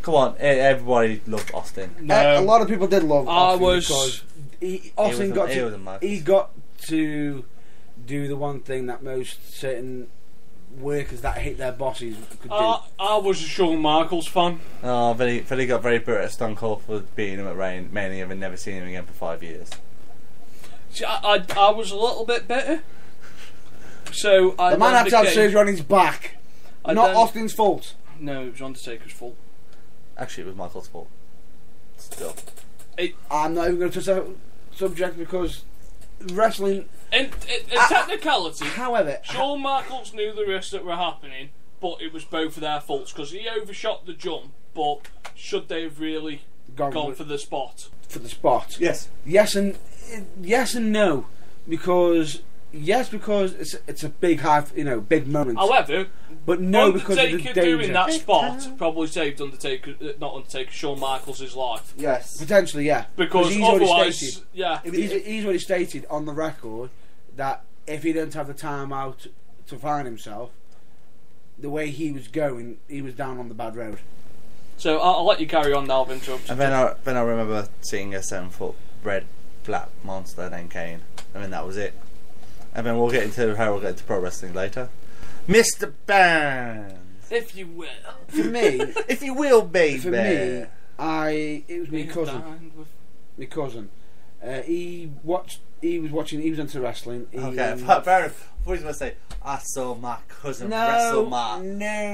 A: Come on, everybody loved Austin.
B: No. A lot of people did love Austin because he got to do the one thing that most certain workers that hate their bosses could do.
C: I was a Shawn Michaels fan.
A: Oh, but he got very bitter at Stone Cold for beating him at Mania and never seeing him again for 5 years.
C: See, I was a little bit bitter. So
B: the man had to have surgery on his back. Not Austin's fault.
C: No, it was Undertaker's fault.
A: Actually, it was Michael's fault. Still.
B: I'm not even going to touch that subject because wrestling...
C: In technicality,
B: however,
C: Shawn Michaels knew the risks that were happening, but it was both of their faults because he overshot the jump. But should they have really gone for the spot?
B: For the spot,
A: yes,
B: yes and no, because Yes, because it's a big big moment.
C: However,
B: but no, because of the
C: Undertaker
B: danger.
C: doing that spot probably saved Shawn Michaels' life.
A: Yes.
B: Potentially, yeah.
C: Because
B: he's
C: otherwise,
B: already stated,
C: yeah.
B: he's already stated on the record that if he didn't have the time out to find himself, the way he was going, he was down on the bad road.
C: So I'll let you carry on now, I've interrupted.
A: And then I remember seeing a 7-foot red black monster named Kane. I mean, that was it. And then we'll get into how we'll get into pro wrestling later. Mr. Burns,
C: if you will.
B: For me,
A: if you will, baby.
B: For me, it was my cousin. My cousin. He was into wrestling.
A: Okay, fair enough. I was going to say, I saw my cousin wrestle my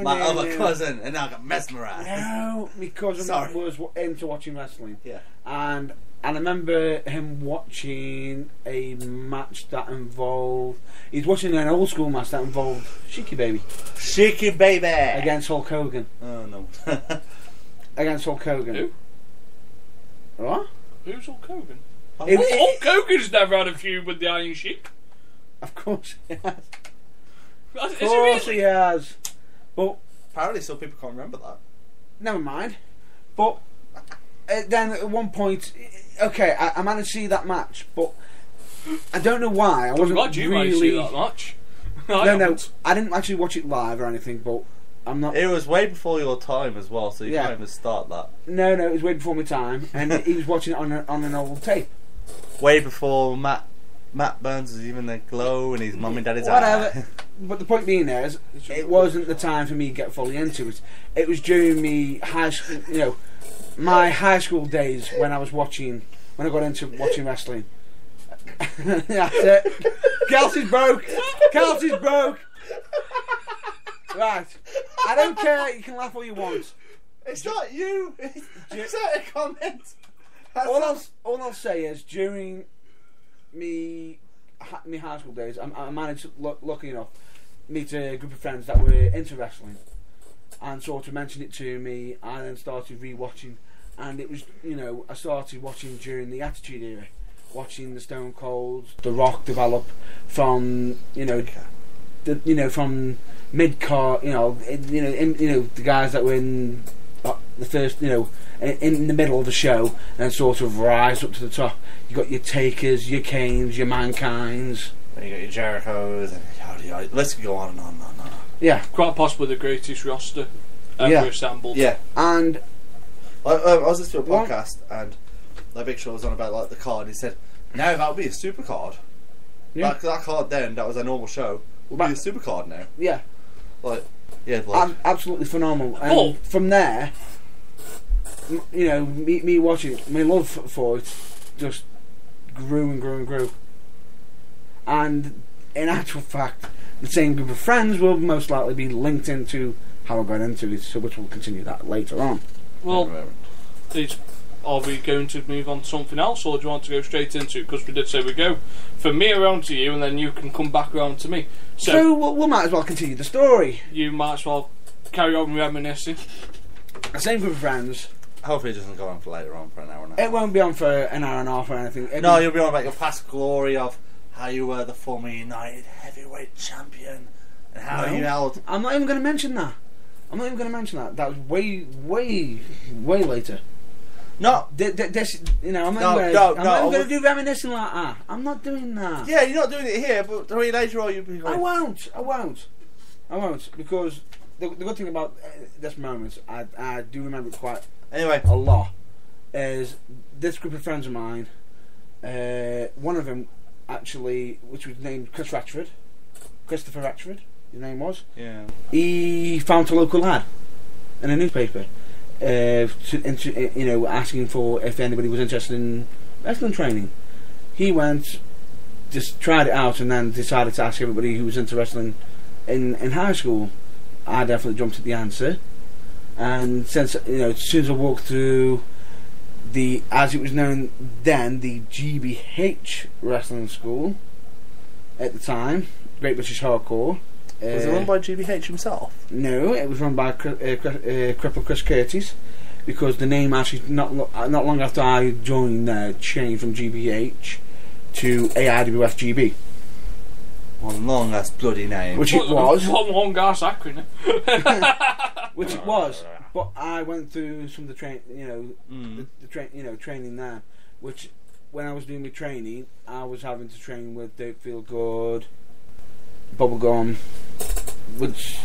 A: other cousin, and I got mesmerised.
B: No, my cousin was into watching wrestling.
A: Yeah.
B: And I remember him watching a match that involved... He's watching an old school match that involved Sheiky Baby.
A: Sheiky Baby!
B: Against Hulk Hogan.
A: Oh, no.
B: Against Hulk Hogan.
C: Who?
B: What?
C: Who's Hulk Hogan?
B: Hulk
C: Hogan's never had a feud with the Iron Sheik.
B: Of course he has.
C: Of
B: course he has. But
A: apparently some people can't remember that.
B: Never mind. But then at one point, okay, I managed to see that match, but I don't know why. I wasn't
C: glad you
B: really...
C: managed to see that match.
B: No, I didn't actually watch it live or anything, but I'm not...
A: It was way before your time as well, so you can't even start that.
B: No, it was way before my time, and he was watching it on an old tape.
A: Way before Matt Burns was even the glow and his mum and daddy's
B: whatever. But the point being there is, it wasn't the time for me to get fully into it. It was during me my high school days when I got into watching wrestling. That's it. Kelsey's broke. Right. I don't care. You can laugh all you want.
A: It's not you. It's a comment.
B: All I'll say is during me high school days, I managed to, lucky enough, meet a group of friends that were into wrestling, and sort of mentioned it to me. I then started re-watching, and it was I started watching during the Attitude Era, watching the Stone Cold, The Rock develop from from mid card, the guys that were in the first, in the middle of the show, and sort of rise up to the top. You got your Takers, your Kanes, your Mankinds.
A: Then you got your Jerichos, and let's go on and on and on.
B: Yeah,
C: quite possibly the greatest roster ever assembled.
B: Yeah, and
A: I was listening to a podcast, and Big Show was on about like the card. He said, "No, that would be a super card. Yeah, that card then that was a normal show would be a super card now.
B: Yeah, absolutely phenomenal. And from there, me watching it, my love for it just grew and grew and grew. And in actual fact, the same group of friends will most likely be linked into how I got into it, so which we'll continue that later on.
C: Well, are we going to move on to something else, or do you want to go straight into it? Because we did say we go from me around to you, and then you can come back around to me.
B: So we might as well continue the story.
C: You might as well carry on reminiscing.
B: The same group of friends.
A: Hopefully it doesn't go on for later on for an hour and a half.
B: It won't be on for an hour and a half or anything.
A: You'll be on about your past glory of how you were the former United Heavyweight Champion and how you held...
B: I'm not even going to mention that. That was way, way, way later.
A: No,
B: this, I'm not going to do reminiscing like that. I'm not doing that.
A: Yeah, you're not doing it here, but later on you'll be going...
B: I won't, because the good thing about this moment, I do remember it quite a lot, is this group of friends of mine, one of them actually, which was named Christopher Ratchford, his name was.
A: Yeah.
B: He found a local lad in a newspaper, asking for if anybody was interested in wrestling training. He went, just tried it out, and then decided to ask everybody who was into wrestling in high school. I definitely jumped at the answer, and since as soon as I walked through as it was known then, the GBH wrestling school at the time, Great British Hardcore.
A: Was it run by GBH himself?
B: No, it was run by Cripple Chris Curtis, because the name actually not long after I joined changed from GBH to AIWF GB.
A: Was it run by GBH himself? No, it was run by Cripple Chris Curtis, because the name actually not long after I joined changed from GBH to AIWF GB.
B: And
A: One long ass bloody name.
B: Which it was.
C: One long ass acronym.
B: Which it was. But I went through some of the training there. Which, when I was doing my training, I was having to train with Don't Feel Good, Bubblegum, which...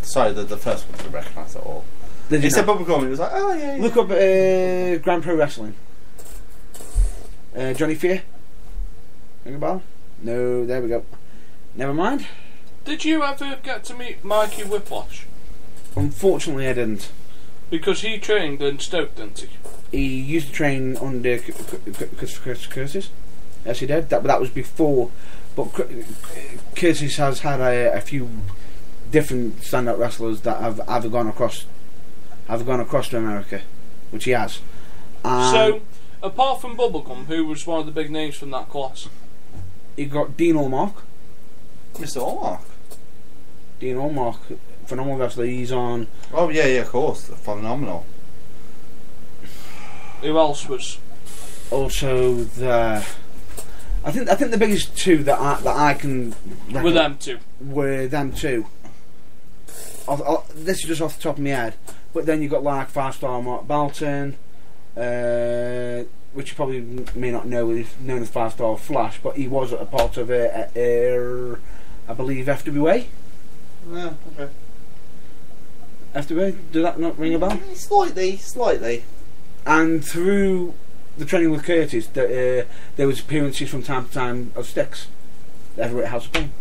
A: sorry, the first one didn't recognise at all. He said Bubblegum, he was like, oh yeah.
B: Look up Grand Pro Wrestling. Johnny Fear. Ring a bell? No, there we go. Never mind.
C: Did you ever get to meet Mikey Whiplash?
B: Unfortunately, I didn't.
C: Because he trained in Stoke, didn't he?
B: He used to train under Curtis. Yes, he did. That was before. But Curtis has had a few different stand-up wrestlers that have either gone across to America, which he has.
C: So, apart from Bubblegum, who was one of the big names from that class?
B: You got Dean Allmark.
A: Mr. Allmark.
B: Dean Allmark, phenomenal wrestler. He's on.
A: Oh yeah, of course, phenomenal.
C: Who else was?
B: Also the. I think the biggest two that I can.
C: Were them two.
B: This is just off the top of my head, but then you got like 5-star Mark Balton, which you probably may not know is known as 5-star Flash, but he was a part of I believe FWA.
A: Yeah, okay.
B: FWA, did that not ring a bell?
A: Slightly.
B: And through the training with Curtis, there was appearances from time to time of Styx, the Heavyweight House of Pain.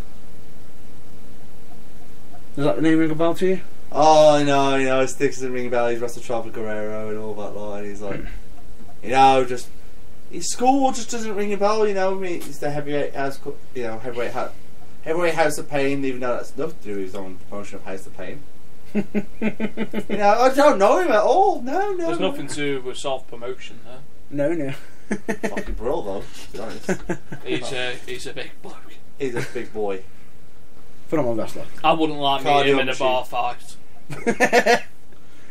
B: Does that name ring a bell to you?
A: Oh no, Styx doesn't ring a bell. He's wrestled Chavo Guerrero and all that lot, and he's like, just his school just doesn't ring a bell. I mean, he's the heavyweight house, heavyweight House of Pain, even though that's nothing to do with his own promotion of House of Pain. I don't know him at all. No.
C: There's nothing to do with self-promotion there.
B: No.
A: Fucking brill though, to be honest.
C: He's a big bloke.
A: He's a big boy.
B: Phenomenal wrestler.
C: I wouldn't like meeting him in a bar fight.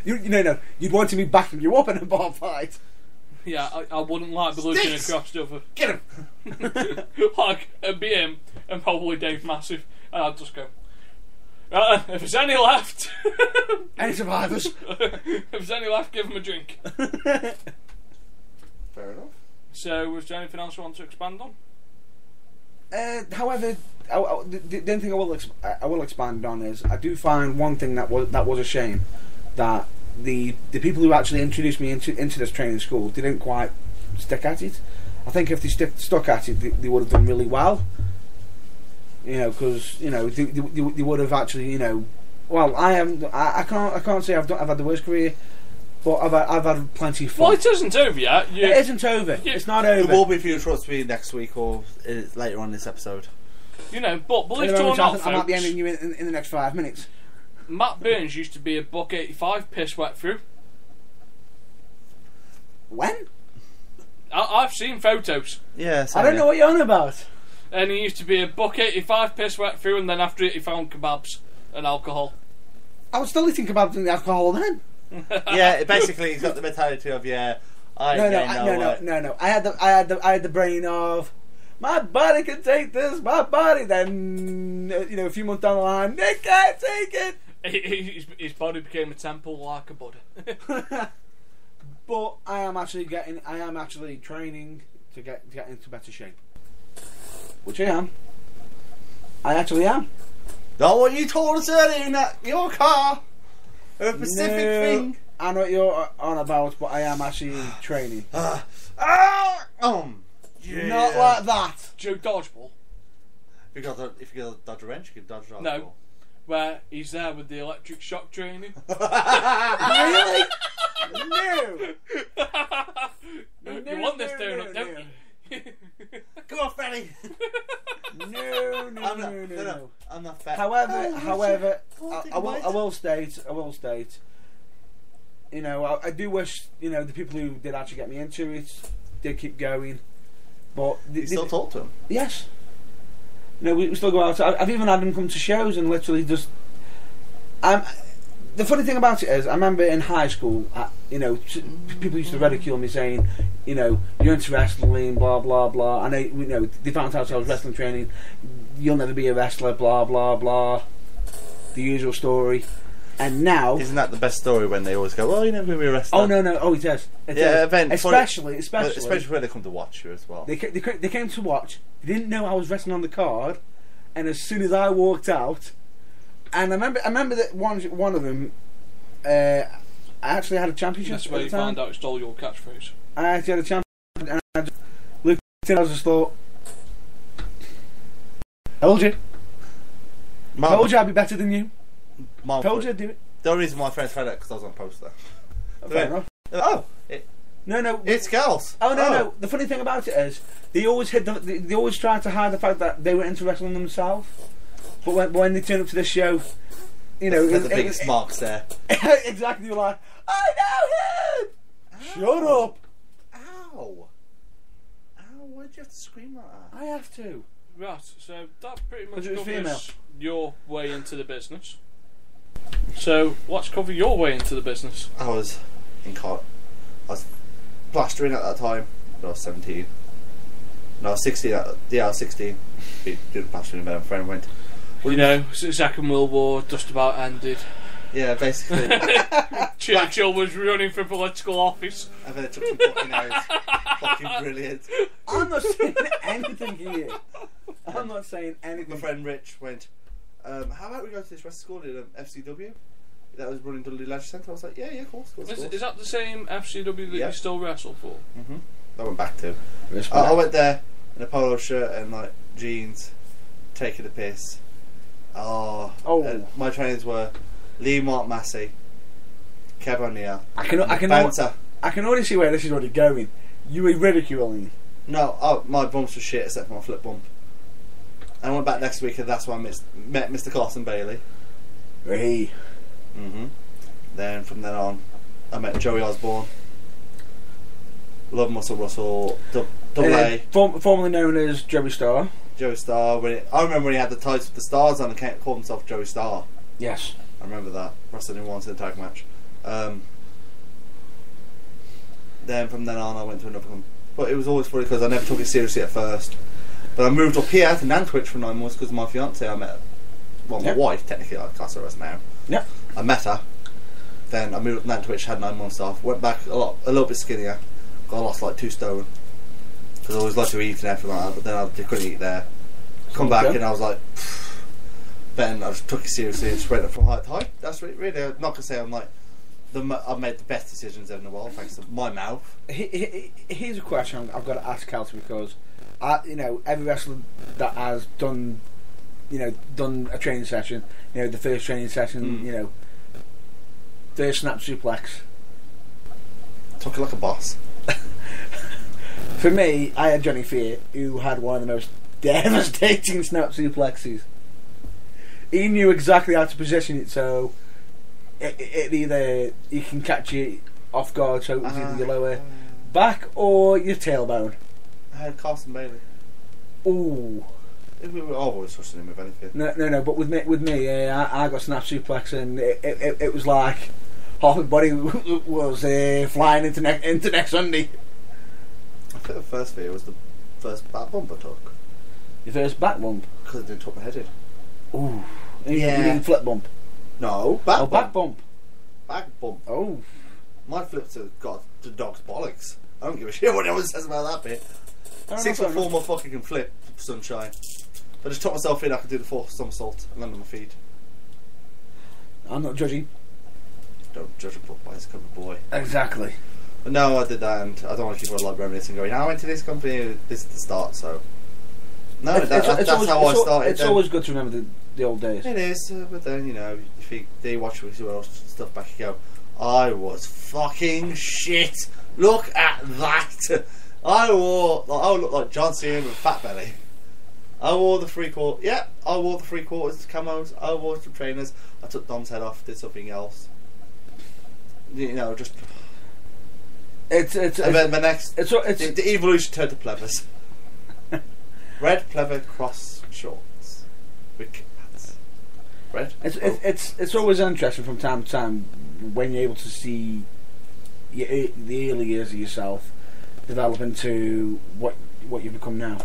B: No. You'd want to be backing you up in a bar fight.
C: Yeah, I wouldn't like be looking across the other.
A: Get him!
C: Like, it'd be him and probably Dave Massive, and I'd just go, if there's any left...
B: Any survivors?
C: If there's any left, give them a drink.
A: Fair enough.
C: So, was there anything else you want to expand on?
B: However, the only thing I will expand on is I do find one thing that was a shame, that the people who actually introduced me into this training school didn't quite stick at it. I think if they stuck at it, they would have done really well. Because they would have actually, Well, I can't say I've had the worst career, but I've had plenty of fun.
C: Well, it isn't over yet.
B: It isn't over. It's not over.
A: There will be a few shorts to be next week or later on this episode.
C: But believe it or not, folks,
B: I might be ending you in the next 5 minutes.
C: Matt Burns used to be a $1.85 piss wet through.
B: When?
C: I've seen photos.
A: Yeah,
B: I don't know what you're on about.
C: And he used to be a $1.85 piss wet through, and then after it he found kebabs and alcohol.
B: I was still eating kebabs and alcohol then.
A: Yeah, basically he's got the mentality of No.
B: I had the brain of my body can take this. My body. Then a few months down the line, they can't take it.
C: His body became a temple like a Buddha.
B: But I am actually training to get into better shape, which I am. I actually am.
A: Not what you told us earlier in your car. A specific thing.
B: I know what you're on about, but I am actually training.
A: Yeah.
B: Not like that.
C: Joe Dodgeball.
A: If you got a dodge a wrench, you can dodge a dodgeball.
C: No. Where he's there with the electric shock training.
B: Really? No.
C: You want this donut, don't you?
A: Come on, Freddy.
B: No.
A: I'm not fat.
B: However, I will state. I do wish the people who did actually get me into it did keep going, but
A: you still talk to them?
B: Yes. We still go out. I've even had them come to shows and literally just. The funny thing about it is, I remember in high school, people used to ridicule me saying, you're into wrestling, blah blah blah, and they found out I was wrestling training. you'll never be a wrestler, blah blah blah, the usual story. And now,
A: isn't that the best story when they always go, "Well, you're never going to be a wrestler"?
B: Oh no, oh it does. It does. Especially
A: when they come to watch you as well.
B: They came to watch. They didn't know I was wrestling on the card, and as soon as I walked out, and I remember that one of them, I actually had a championship.
C: That's where you found out it stole your catchphrase.
B: I actually had a championship, and I just looked at it, I just thought, told you. Told you I'd be better than you. Told you I'd do it.
A: The only reason my friends found out because I was on a poster.
B: Fair enough.
A: Oh,
B: no,
A: it's girls.
B: Oh no. The funny thing about it is they always they always try to hide the fact that they were into wrestling themselves. But when they turn up to the show, you know,
A: the biggest marks there.
B: Exactly, you're like, I know him. Shut up.
A: Ow! Why'd you have to scream like that?
B: I have to.
C: Right, so that pretty much
B: it was female.
C: covers your way into the business. So let's cover your way into the business.
A: I was plastering at that time. When I was 17. No, I was 16. I was 16. Doing plastering, and a friend went.
C: Well, you know, Second World War just about ended.
A: Yeah, basically.
C: Churchill was running for political office.
A: And then it took some fucking out. Fucking brilliant.
B: I'm not saying anything here. I'm not saying anything.
A: My friend Rich went, how about we go to this wrestling school in FCW? That was running Dudley Leisure Centre. I was like, yeah, cool.
C: Is that the same FCW that you still wrestle for?
A: Mm-hmm. I went back to. I went there in a polo shirt and like jeans, taking the piss. My trainers were Lee Mark Massey, Kev O'Neill.
B: I can already see where this is already going. You were ridiculing.
A: No, my bumps were shit except for my flip bump. And I went back next week and that's when I met Mr. Carson Bailey.
B: Hey.
A: Mm-hmm. Then from then on, I met Joey Osborne. Love Muscle Russell, Double A.
B: Formerly known as Joey Star.
A: Joey Star. I remember when he had the tights with the stars on and called himself Joey Star.
B: Yes.
A: I remember that. Wrestling him once in a tag match. Then from then on I went to another one. But it was always funny because I never took it seriously at first. But I moved up here to Nantwich for 9 months because of my fiance. I met, my wife technically, I class her as now.
B: Yeah.
A: I met her. Then I moved up to Nantwich, had 9 months off. Went back a little bit skinnier. I lost like 2 stone because I always liked to eat and everything like that. But then I couldn't eat there. Come back and I was like. Then I just took it seriously and just went up from height to height. That's really. I'm not gonna say I'm like. I've made the best decisions ever in the world thanks to my mouth.
B: Here's a question I've got to ask Kelsey because, every wrestler that has done a training session, the first training session, first snap suplex.
A: Took it like a boss.
B: For me, I had Johnny Fear, who had one of the most devastating snap suplexes. He knew exactly how to position it, so it either you can catch you off guard, so it was either your lower back or your tailbone.
A: I had Carson Bailey.
B: Ooh.
A: I've always trusted him with anything.
B: No. But with me, I got snap suplex, and it was like half my body was flying into next Sunday.
A: I think the first fear was the first back bump I took.
B: Your first back bump?
A: Because I didn't top my head in.
B: Ooh. Yeah. You mean flip bump?
A: No, back bump.
B: Back bump.
A: Back bump.
B: Oh.
A: My flips have got the dog's bollocks. I don't give a shit what anyone says about that bit. 6'4" motherfucker can flip, sunshine. If I just took myself in, I could do the 4 somersault and land on my feet.
B: I'm not judging.
A: Don't judge a book by its cover, boy.
B: Exactly.
A: But no, I did that, and I don't want to keep on like reminiscing going, I went to this company, this is the start, so... No, that's how I started.
B: It's always good to remember the old days.
A: It is, but then, if you watch stuff back, you go, I was fucking shit. Look at that. I look like John Cena with fat belly. I wore the 3/4. Yeah, I wore the 3/4 camos. I wore some trainers. I took Dom's head off. Did something else. Just. The evolution turned to plevers. Red pleather cross shorts with kick pads. Red.
B: It's always interesting from time to time when you're able to see the early years of yourself develop into what you become now.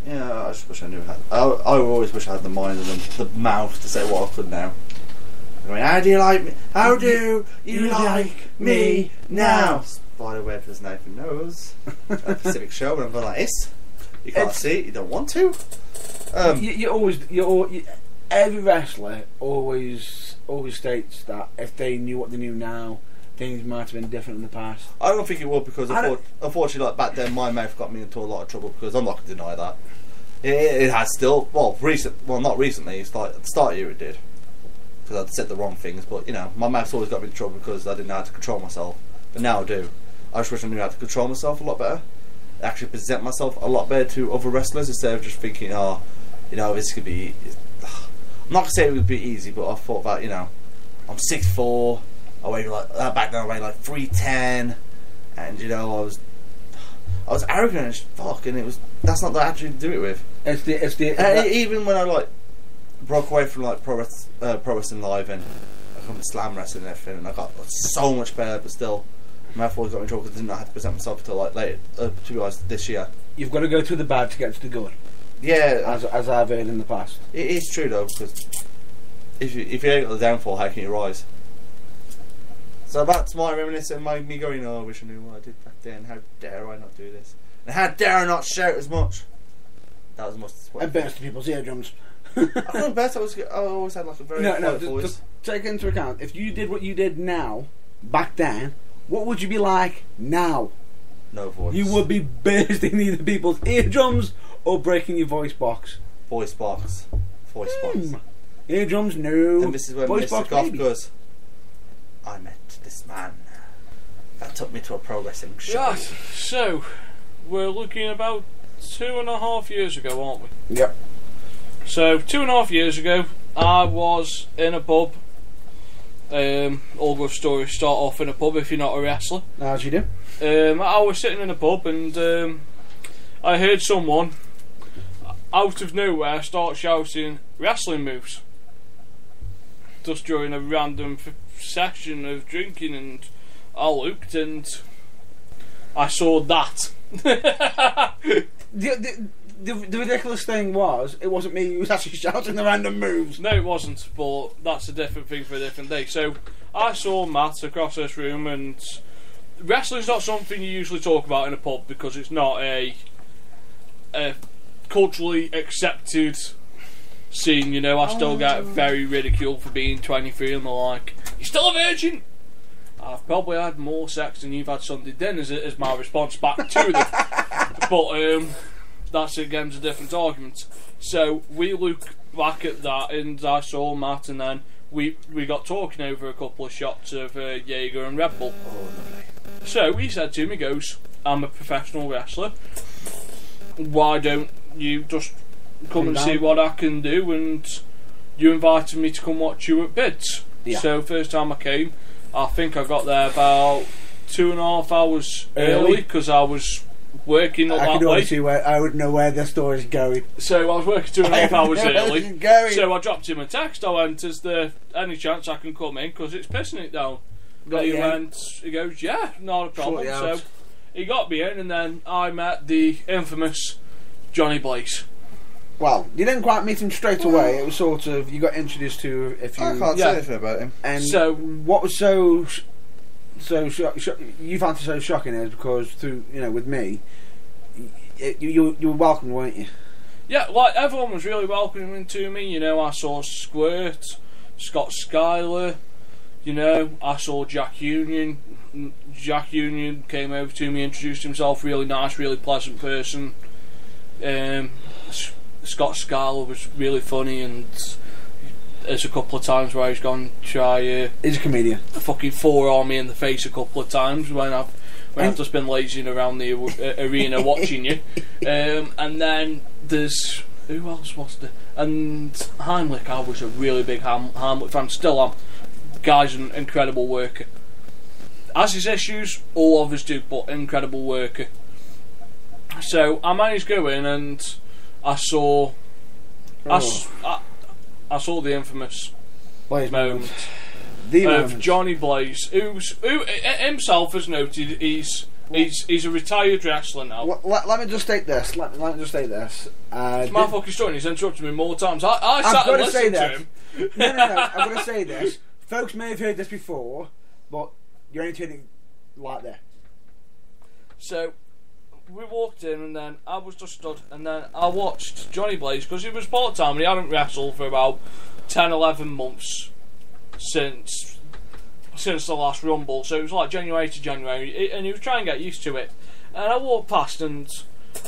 A: Yeah, I just wish I knew how. I always wish I had the mind and the mouth to say what I could now. I mean, how do you like me? How do you like me now? Spider web as Nathan knows. A Pacific show, and I'm going like this. You can't see it. You don't want to.
B: Every wrestler always states that if they knew what they knew now, things might have been different in the past.
A: I don't think it would, because unfortunately, like back then, my mouth got me into a lot of trouble, because I'm not going to deny that. It has still, not recently, it's like at the start of the year it did, because I'd said the wrong things, but you know, my mouth's always got me into trouble because I didn't know how to control myself, but now I do. I just wish I knew how to control myself a lot better, actually present myself a lot better to other wrestlers, instead of just thinking, oh, you know, this could be, I'm not going to say it would be easy, but I thought about, you know, I'm 6'4", I weighed back then I weighed like 310, and you know, I was arrogant as fuck, and that's not the attitude to do it with. Even when I like broke away from like pro wrestling live and I come to slam wrestling and everything, and I got so much better, but still my mouth always got me in trouble because I didn't know how to present myself until like later, to be honest, this year.
B: You've got to go through the bad to get to the good.
A: Yeah,
B: as I've heard in the past.
A: It is true though, because if you ain't got the downfall, how can you rise? So that's my reminiscing, me going, oh, I wish I knew what I did back then. How dare I not do this? And how dare I not shout as much? That was the most disappointing.
B: And burst people's eardrums.
A: I don't burst. I always had like a very quiet voice.
B: Just take into account, if you did what you did now, back then, what would you be like now?
A: No voice.
B: You would be bursting either people's eardrums or breaking your voice box.
A: Voice box.
B: Eardrums, no.
A: And this is when Mr. Goff goes, I met this man that took me to a pro wrestling show.
C: Right, so we're looking about 2.5 years ago, aren't we?
B: Yep.
C: So 2.5 years ago, I was in a pub. All good stories start off in a pub if you're not a wrestler.
B: As you do.
C: I was sitting in a pub and I heard someone out of nowhere start shouting wrestling moves just during a random session of drinking, and I looked and I saw that.
B: The ridiculous thing was, it wasn't me who was actually shouting the random moves.
C: No, it wasn't, but that's a different thing for a different day. So I saw Matt across this room, and wrestling's not something you usually talk about in a pub because it's not a culturally accepted scene, you know. I still get very ridiculed for being 23 and the like. You're still a virgin? I've probably had more sex than you've had Sunday dinners, is my response back to them. But that's again a different argument. So we look back at that, and I saw Matt, and then we got talking over a couple of shots of Jaeger and Red Bull.
A: Oh, lovely.
C: So he said to me, goes, I'm a professional wrestler. Why don't you just come and see what I can do? And you invited me to come watch you at Bids. Yeah. So first time I came, I think I got there about 2.5 hours early because I was working up that way.
B: I would know where the story's going.
C: So I was working 2.5 hours early. So I dropped him a text. I went, is there any chance I can come in because it's pissing it down? He goes, yeah, not a problem. So he got me in, and then I met the infamous Johnny Blaze.
B: Well, you didn't quite meet him straight away. It was sort of, you got introduced to a few.
A: I can't say anything about him.
B: And so what was so you found it so shocking is because through, you know, with me, you were welcome, weren't you?
C: Yeah, like everyone was really welcoming to me. You know, I saw Squirt, Scott Schuyler. You know, I saw Jack Union. Jack Union came over to me, introduced himself. Really nice, really pleasant person. Scott Schuyler was really funny, and there's a couple of times where he's gone try.
B: He's a comedian.
C: Fucking forearm me in the face a couple of times when I've just been lazing around the arena watching you. And then there's who else was there? And Heimlich. I was a really big Heimlich fan. Still am. Guy's an incredible worker. Has his issues, all of us do, but incredible worker. So I managed to go in and I saw I saw the infamous moment of Johnny Blaze, who himself has noted he's He's a retired wrestler now.
B: Let me just state this. Let me just state this.
C: It's my fucking story. He's interrupted me more times. I sat and listened to him.
B: No. I'm going to say this. Folks may have heard this before, but you're only turning like that.
C: So we walked in, and then I was just stood, and then I watched Johnny Blaze because he was part time and he hadn't wrestled for about 10, 11 months since the last Rumble. So it was like January to January, and he was trying to get used to it. And I walked past, and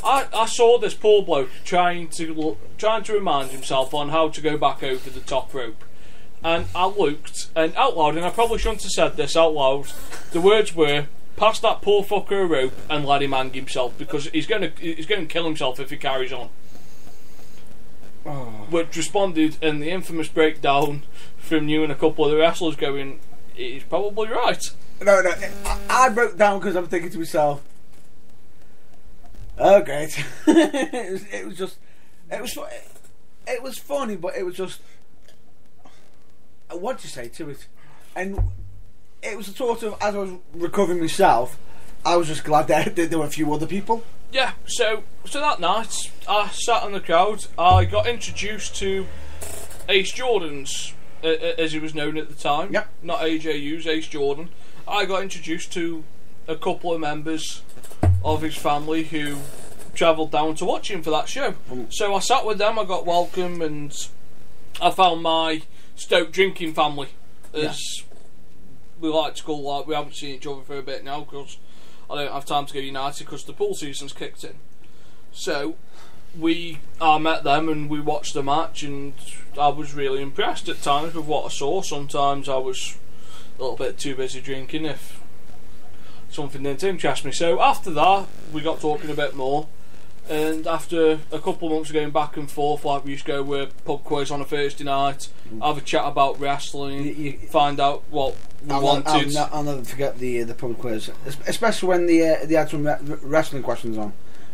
C: I saw this poor bloke trying to remind himself on how to go back over the top rope. And I looked, and out loud, and I probably shouldn't have said this out loud, the words were, "Pass that poor fucker a rope and let him hang himself, because he's going to kill himself if he carries on."
B: Oh.
C: Which responded in the infamous breakdown from you and a couple of the wrestlers going, "He's probably right."
B: No. I broke down because I'm thinking to myself, okay. it was funny, but it was just, what do you say to it? And it was sort of, as I was recovering myself, I was just glad that there were a few other people.
C: Yeah, so that night, I sat in the crowd. I got introduced to Ace Jordan's, as he was known at the time.
B: Yep.
C: Not AJU's, Ace Jordan. I got introduced to a couple of members of his family who travelled down to watch him for that show. So I sat with them, I got welcome, and I found my Stoke drinking family, as we like to call, like, we haven't seen each other for a bit now because I don't have time to go United because the pool season's kicked in. So I met them and we watched the match, and I was really impressed at times with what I saw. Sometimes I was a little bit too busy drinking if something didn't interest me. So after that we got talking a bit more, and after a couple of months of going back and forth, like we used to go with pub quiz on a Thursday night, have a chat about wrestling, find out what we wanted.
B: I'll never forget the pub quiz, especially when they had some wrestling questions on.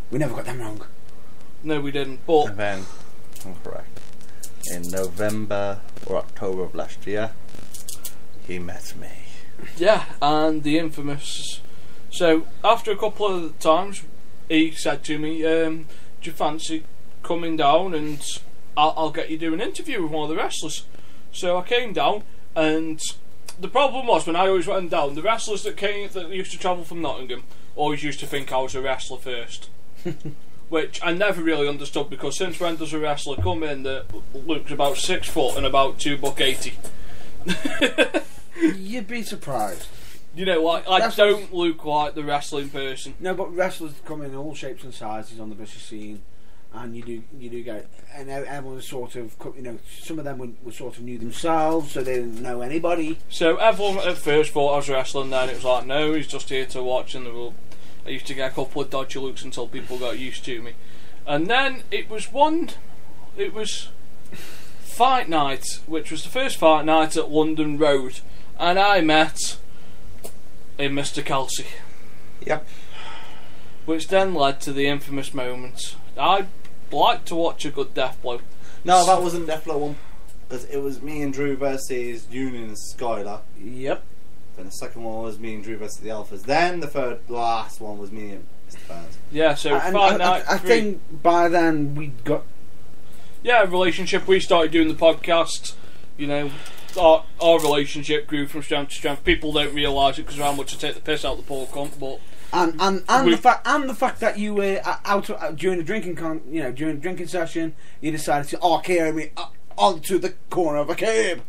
B: We never got them wrong.
C: No, we didn't. But
A: And then, I'm correct, in November or October of last year, he met me.
C: yeah, and the infamous. So after a couple of times, he said to me, "Do you fancy coming down and I'll get you to do an interview with one of the wrestlers?" So I came down, and the problem was when I always went down, the wrestlers that used to travel from Nottingham always used to think I was a wrestler first. Which I never really understood, because since when does a wrestler come in that looks about 6 foot and about $2.80?
B: You'd be surprised.
C: You know, like, I don't look like the wrestling person.
B: No, but wrestlers come in all shapes and sizes on the British scene, and you do get, and everyone was sort of, you know, some of them were sort of new themselves, so they didn't know anybody.
C: So everyone at first thought I was wrestling, then it was like, no, he's just here to watch, and I used to get a couple of dodgy looks until people got used to me. And then it was fight night, which was the first fight night at London Road, and I met a Mr. Kelsey.
A: Yep.
C: Which then led to the infamous moment. I like to watch a good death blow.
A: No, that wasn't Death Blow one. It was me and Drew versus Union and Skylar.
B: Yep.
A: Then the second one was me and Drew versus the Alphas. Then the last one was me and Mr. Burns.
C: Yeah, so fight night.
B: I think by then we got.
C: Yeah, relationship. We started doing the podcast. You know, our relationship grew from strength to strength. People don't realise it because of how much I take the piss out of the poor cunt, but.
B: And the fact that you were out during the drinking session, you decided to carry me onto the corner of a curb.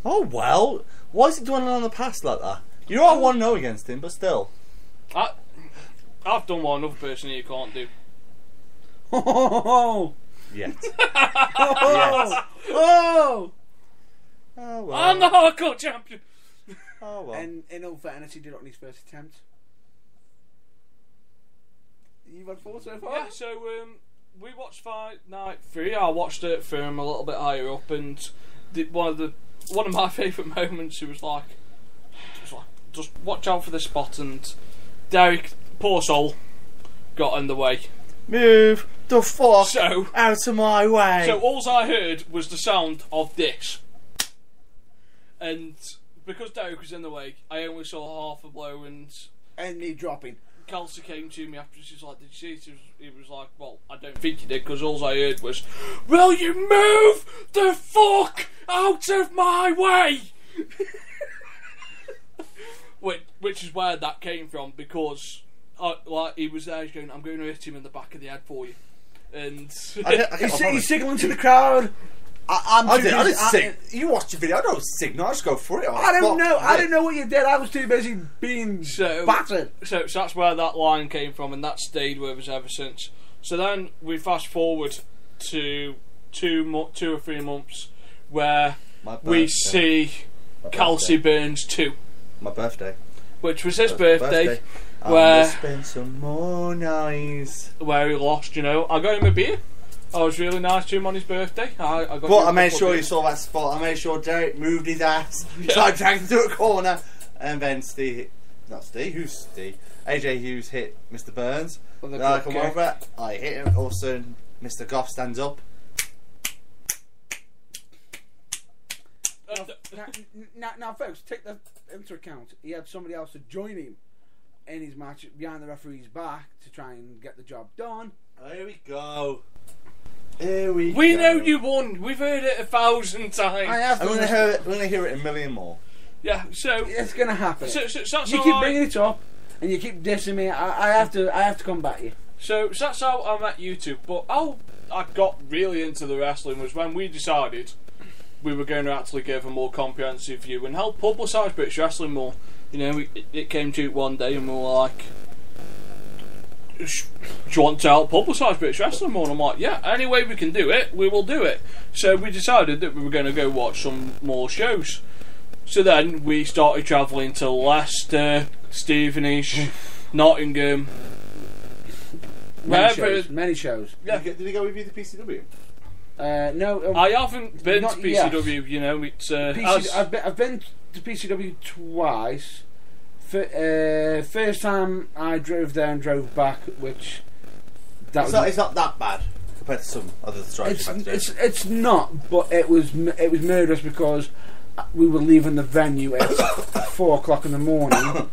A: Oh well, why is he dwelling on the past like that? You are 1-0 against him, but still.
C: I've done what another person here can't do.
B: Oh,
A: Yet.
B: oh,
A: Oh well.
C: I'm the hardcore champion.
A: Oh well.
B: And in all fairness, he did it on his first attempt. You've had 4 so far?
C: Yeah, so we watched Fight Night 3. I watched it from a little bit higher up, and one of my favourite moments, it was like, just watch out for this spot, and Derek, poor soul, got in the way.
A: Move the fuck
C: So
A: out of my way.
C: So all I heard was the sound of this, and because Derek was in the way, I only saw half a blow, and
B: me dropping.
C: Kelsey came to me after. She's like, "Did you see it?" He was like, "Well, I don't think you did, because all I heard was, will you move the fuck out of my way?" which is where that came from, because like he was there, he's going, "I'm going to hit him in the back of the head for you," and
B: he's signaling to the crowd.
A: You watched the video. I don't signal. I just go for it.
B: I don't know. I don't know what you did. I was too busy being battered.
C: So that's where that line came from, and that stayed with us ever since. So then we fast forward to 2 or 3 months where we see Kelsey Burns 2.
A: My birthday.
C: Which was his birthday. Where
A: spend some more nights.
C: Where he lost, I got him a beer. I was really nice to him on his birthday.
A: I made sure you saw that spot. I made sure Derek moved his ass. So I dragged him to a corner. And then who's Steve? AJ Hughes hit Mr. Burns. Then I come over, I hit him. All of a sudden, Mr. Goff stands up.
B: Now, folks, take that into account. He had somebody else to join him in his match behind the referee's back to try and get the job done.
A: Here we go.
C: We know you won. We've heard it 1,000 times.
B: I'm
A: going to hear it a million more.
C: Yeah, so
B: it's going to happen.
C: So that's
B: you keep bringing it up, and you keep dissing me. I have to combat you.
C: So that's how I met you two. But how I got really into the wrestling was when we decided we were going to actually give a more comprehensive view and help publicise British wrestling more. It came to it one day, and we were like, "Do you want to help publicise British wrestling more?" And I'm like, "Yeah, any way we can do it, we will do it." So we decided that we were going to go watch some more shows. So then we started travelling to Leicester, Stevenage, Nottingham.
B: Many shows.
C: Yeah.
A: Did he go with you to PCW?
B: No.
C: I haven't been to PCW, it's...
B: I've been to PCW twice. First time I drove there and drove back, which...
A: It's not that bad compared to some other strikes.
B: It's not, but it was murderous because we were leaving the venue at 4 o'clock in the morning,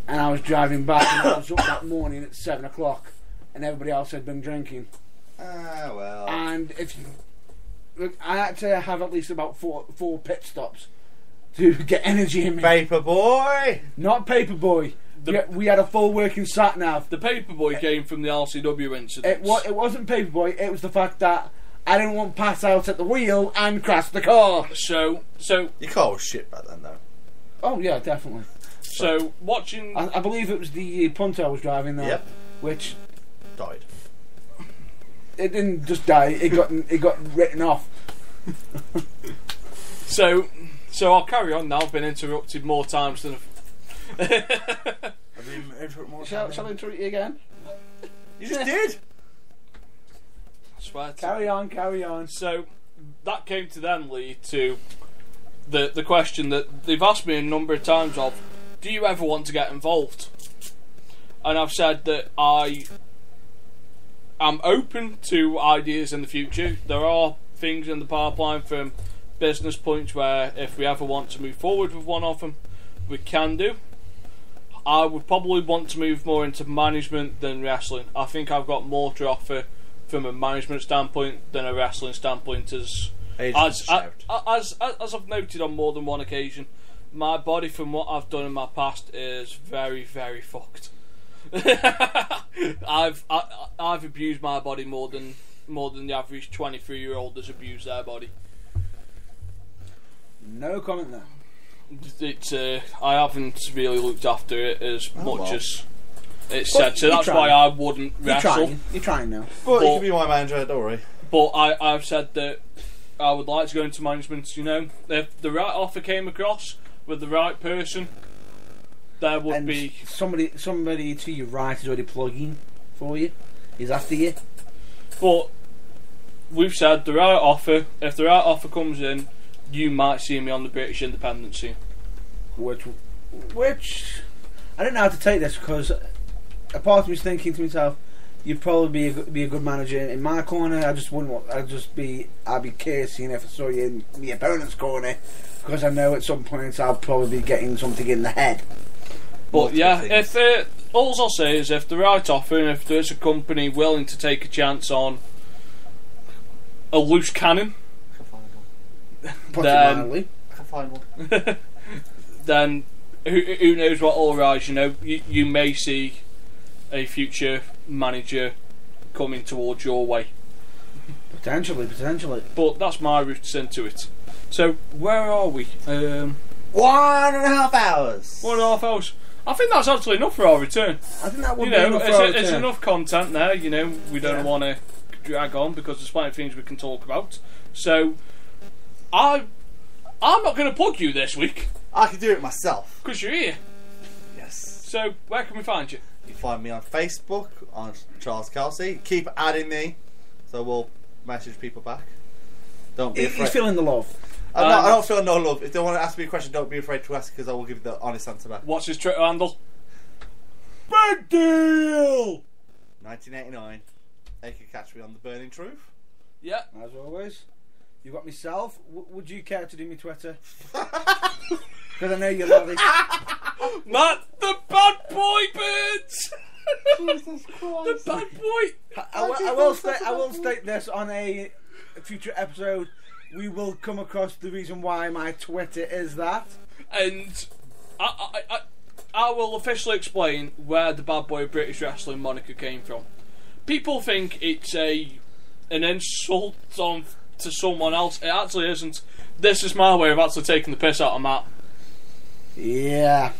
B: and I was driving back, and I was up that morning at 7 o'clock, and everybody else had been drinking.
A: Well.
B: And I had to have at least about four pit stops to get energy in me.
A: Paperboy!
B: Not Paperboy. We had a full working sat nav.
C: The Paperboy came from the LCW incident.
B: It wasn't Paperboy, it was the fact that I didn't want to pass out at the wheel and crash the car.
C: So
A: your car was shit back then, though.
B: Oh yeah, definitely.
C: So watching,
B: I believe it was the Punto I was driving there.
A: Yep.
B: Which
A: died.
B: It didn't just die. It got written off.
C: So I'll carry on now. I've been interrupted more times than.
B: Shall I interrupt you again?
A: You just did.
C: I swear.
B: Carry on.
C: So that came to then lead to the question that they've asked me a number of times of, do you ever want to get involved? And I've said that I am open to ideas in the future. There are things in the pipeline from business points where if we ever want to move forward with one of them, we can do. I would probably want to move more into management than wrestling. I think I've got more to offer from a management standpoint than a wrestling standpoint. As I've noted on more than one occasion, my body from what I've done in my past is very, very fucked. I've abused my body more than the average 23-year-old has abused their body.
B: No comment there.
C: I haven't really looked after it as much as it's said, so that's why I wouldn't wrestle.
B: You're trying now.
A: But you can be my manager, don't worry.
C: But I've said that I would like to go into management. If the right offer came across with the right person, there would be
B: somebody to your right is already plugging for you. He's after you.
C: But we've said the right offer. If the right offer comes in, you might see me on the British independent scene.
B: Which I don't know how to take this, because a part of me is thinking to myself, you'd probably be a good manager in my corner. I'd be cursing if I saw you in my opponent's corner, because I know at some point I'll probably be getting something in the head.
C: But yeah, if all I'll say is if the right offer and if there's a company willing to take a chance on a loose cannon,
B: Put it mildly.
A: I can find one.
C: then who knows what will arise. You know, you may see a future manager coming towards your way.
B: Potentially.
C: But that's my route into it. So where are we?
A: 1.5 hours.
C: 1.5 hours. I think that's actually enough for our return.
B: I think that would
C: You
B: be
C: know,
B: enough for our
C: it's
B: return.
C: enough content there. You know, we don't want to drag on because there's plenty of things we can talk about. So I'm not going to plug you this week
A: I can do it myself.
C: because you're here.
A: Yes.
C: So where can we find you?
A: You can find me on Facebook on Charles Kelsey. Keep adding me, so we'll message people back. Don't be afraid.
B: He's feeling the love.
A: I don't feel no love. If they want to ask me a question, don't be afraid to ask because I will give the honest answer back.
C: What's his Twitter handle?
A: Big deal. 1989. You can catch me on The Burning Truth.
C: Yeah.
B: As always. You got myself. Would you care to do me Twitter? Because I know you love it.
C: Matt, the bad boy birds.
A: Jesus Christ.
C: The bad boy.
B: I will state this on a future episode. We will come across the reason why my Twitter is that.
C: And I will officially explain where the bad boy British wrestling moniker came from. People think it's an insult to someone else. It actually isn't. This is my way of actually taking the piss out of Matt.
B: Yeah,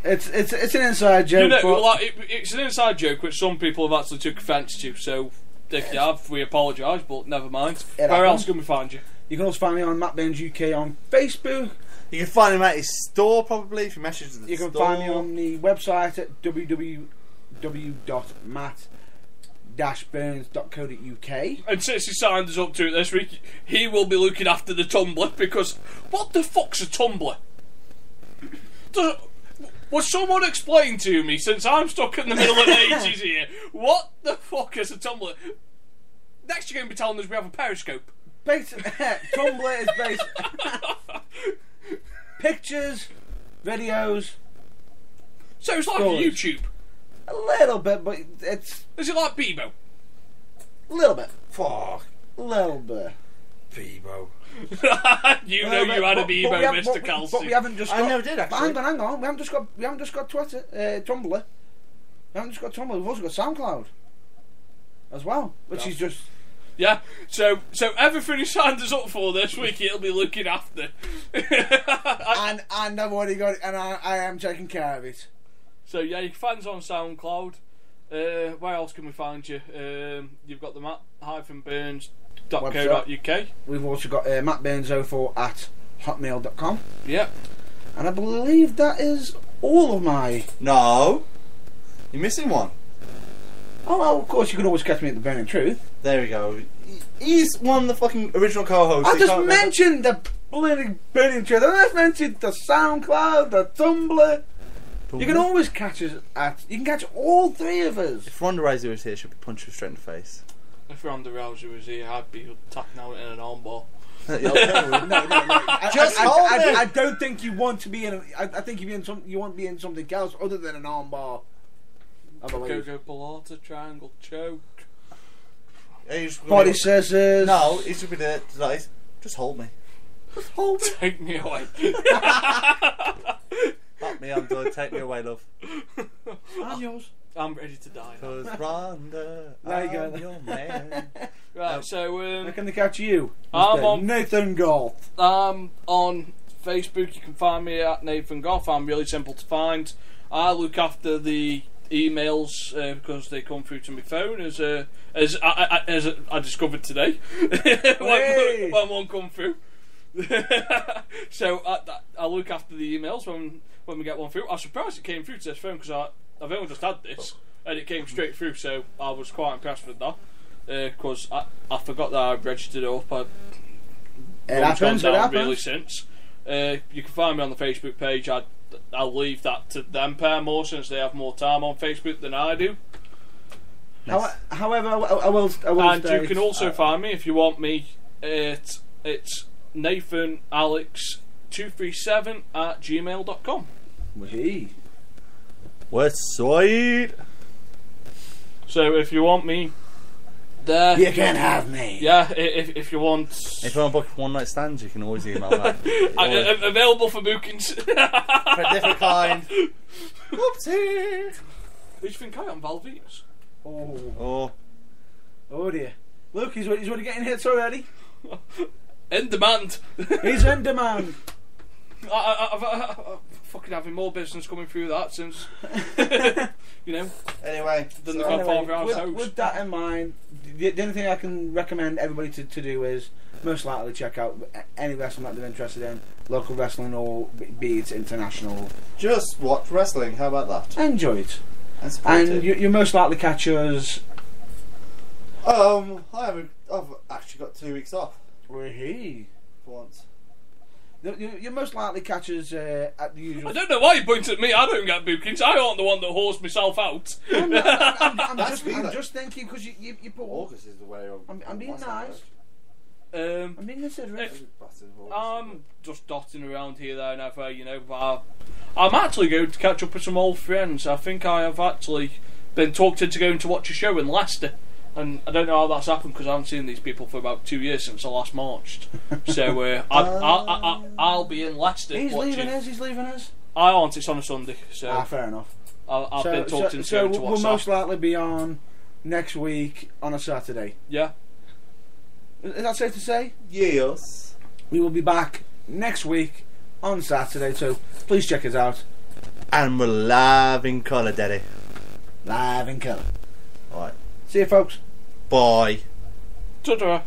B: it's an inside joke.
C: You know,
B: but
C: like, it's an inside joke which some people have actually took offence to. So if you have, we apologise, but never mind. Where else can we find you?
B: You can also find me on Matt Burns UK on Facebook.
A: You can find him at his store probably if you message the store.
B: You can find me on the website at www.matt-burns.co.uk.
C: And since he signed us up to it this week, he will be looking after the Tumblr because what the fuck's a Tumblr? Will someone explain to me, since I'm stuck in the middle of ages here, what the fuck is a Tumblr? Next you're going to be telling us we have a Periscope.
B: Tumblr is based pictures, videos.
C: So it's like
B: Stories.
C: YouTube.
B: A little bit, but it's
C: Is it like Bebo?
B: a little bit.
A: Fuck.
B: A little bit.
A: Bebo.
C: You know you had a Bebo, Mr. Kelsey.
B: But we haven't just got...
A: I never did, actually.
B: But hang on. We haven't just got Twitter, Tumblr. We haven't just got Tumblr. We've also got SoundCloud as well, which is just...
C: Yeah, so everything he signed us up for this week, he'll be looking after.
B: and I've already got it, and I am taking care of it.
C: So yeah, you can find us on SoundCloud. Where else can we find you? You've got the matt-burns.co.uk.
B: We've also got mattburns04 at hotmail.com.
C: Yep.
B: And I believe that is all of my...
A: No. You're missing one.
B: Oh, well, of course, you can always catch me at The Burning Truth.
A: There we go. He's one of the fucking original co-hosts.
B: I just mentioned the bloody Burning Truth. I just mentioned the SoundCloud, the Tumblr. You can always catch us at... You can catch all three of us.
A: If Ronda Rousey was here, she'd be punching straight in the face.
C: If Ronda Rousey was here, I'd be tapping out in an armbar.
B: No.
A: Just hold it.
B: I don't think you want to be in... I think you want to be in something else other than an armbar. I believe.
C: Go Pilata, triangle, choke.
B: Body scissors.
A: No, he should be there tonight. Just hold me.
B: Just hold it.
C: Take me away.
A: Fuck me, I'm done. Take me away, love.
B: I'm yours.
C: I'm ready to die now.
A: Cause Ronda,
B: There you go.
A: I'm your man.
C: Right, so
B: How can they catch you?
C: I'm
B: Mr.
C: on-
B: Nathan Golf.
C: on Facebook you can find me at Nathan Goff. I'm really simple to find. I look after the emails because they come through to my phone as I discovered today when one come through. So I look after the emails when we get one through. I was surprised it came through to this phone because I've only just had this and it came straight through, so I was quite impressed with that because I forgot that I registered it up.
B: It happens.
C: Really since you can find me on the Facebook page. I'll leave that to them pair more since they have more time on Facebook than I do.
B: However, I will
C: And
B: state,
C: you can also find me if you want me. It's NathanAlex237 at gmail.com.
B: Hey.
A: West Side.
C: So if you want me there,
B: You can have me.
C: yeah. If you want,
A: If you want to book one night stands, you can always email that.
C: available for bookings.
A: For a different kind. Whoopsie.
C: Who do you think I am, Valvitas?
B: Oh.
A: Oh,
B: Oh dear. Look, he's already getting hits already.
C: In demand.
B: He's in demand.
C: I'm fucking having more business coming through that since, you know,
A: anyway.
C: than the
A: so-
C: Godfather House
B: with,
C: host.
B: with that in mind, the only thing I can recommend everybody to do is most likely check out any wrestling that they're interested in, local wrestling or be it international.
A: Just watch wrestling. How about that?
B: Enjoy it.
A: And support
B: And
A: it.
B: you most likely catch us.
A: I've actually got 2 weeks off
B: Wee.
A: for once.
B: You most likely catch us at the usual.
C: I don't know why you point at me. I don't get bookings. I aren't the one that whores myself out.
B: I'm just thinking because you put.
A: August is the way
B: I'm being nice.
C: I'm
B: being considerate.
C: just dotting around here, there, and ever. You know, I'm actually going to catch up with some old friends. I think I have actually been talked into going to watch a show in Leicester. And I don't know how that's happened because I haven't seen these people for about 2 years since I last marched. So I'll be in Leicester.
B: He's
C: watching.
B: leaving us.
C: I aren't. It's on a Sunday. So
B: Fair enough.
C: I've been talked into
B: so
C: going to watch
B: we'll
C: that.
B: most likely be on next week on a Saturday.
C: Yeah.
B: Is that safe to say?
A: Yes.
B: We will be back next week on Saturday, so please check us out.
A: And we're live in colour, Daddy.
B: Live in colour.
A: Alright.
B: See you, folks.
A: Bye.
C: Ta-ta.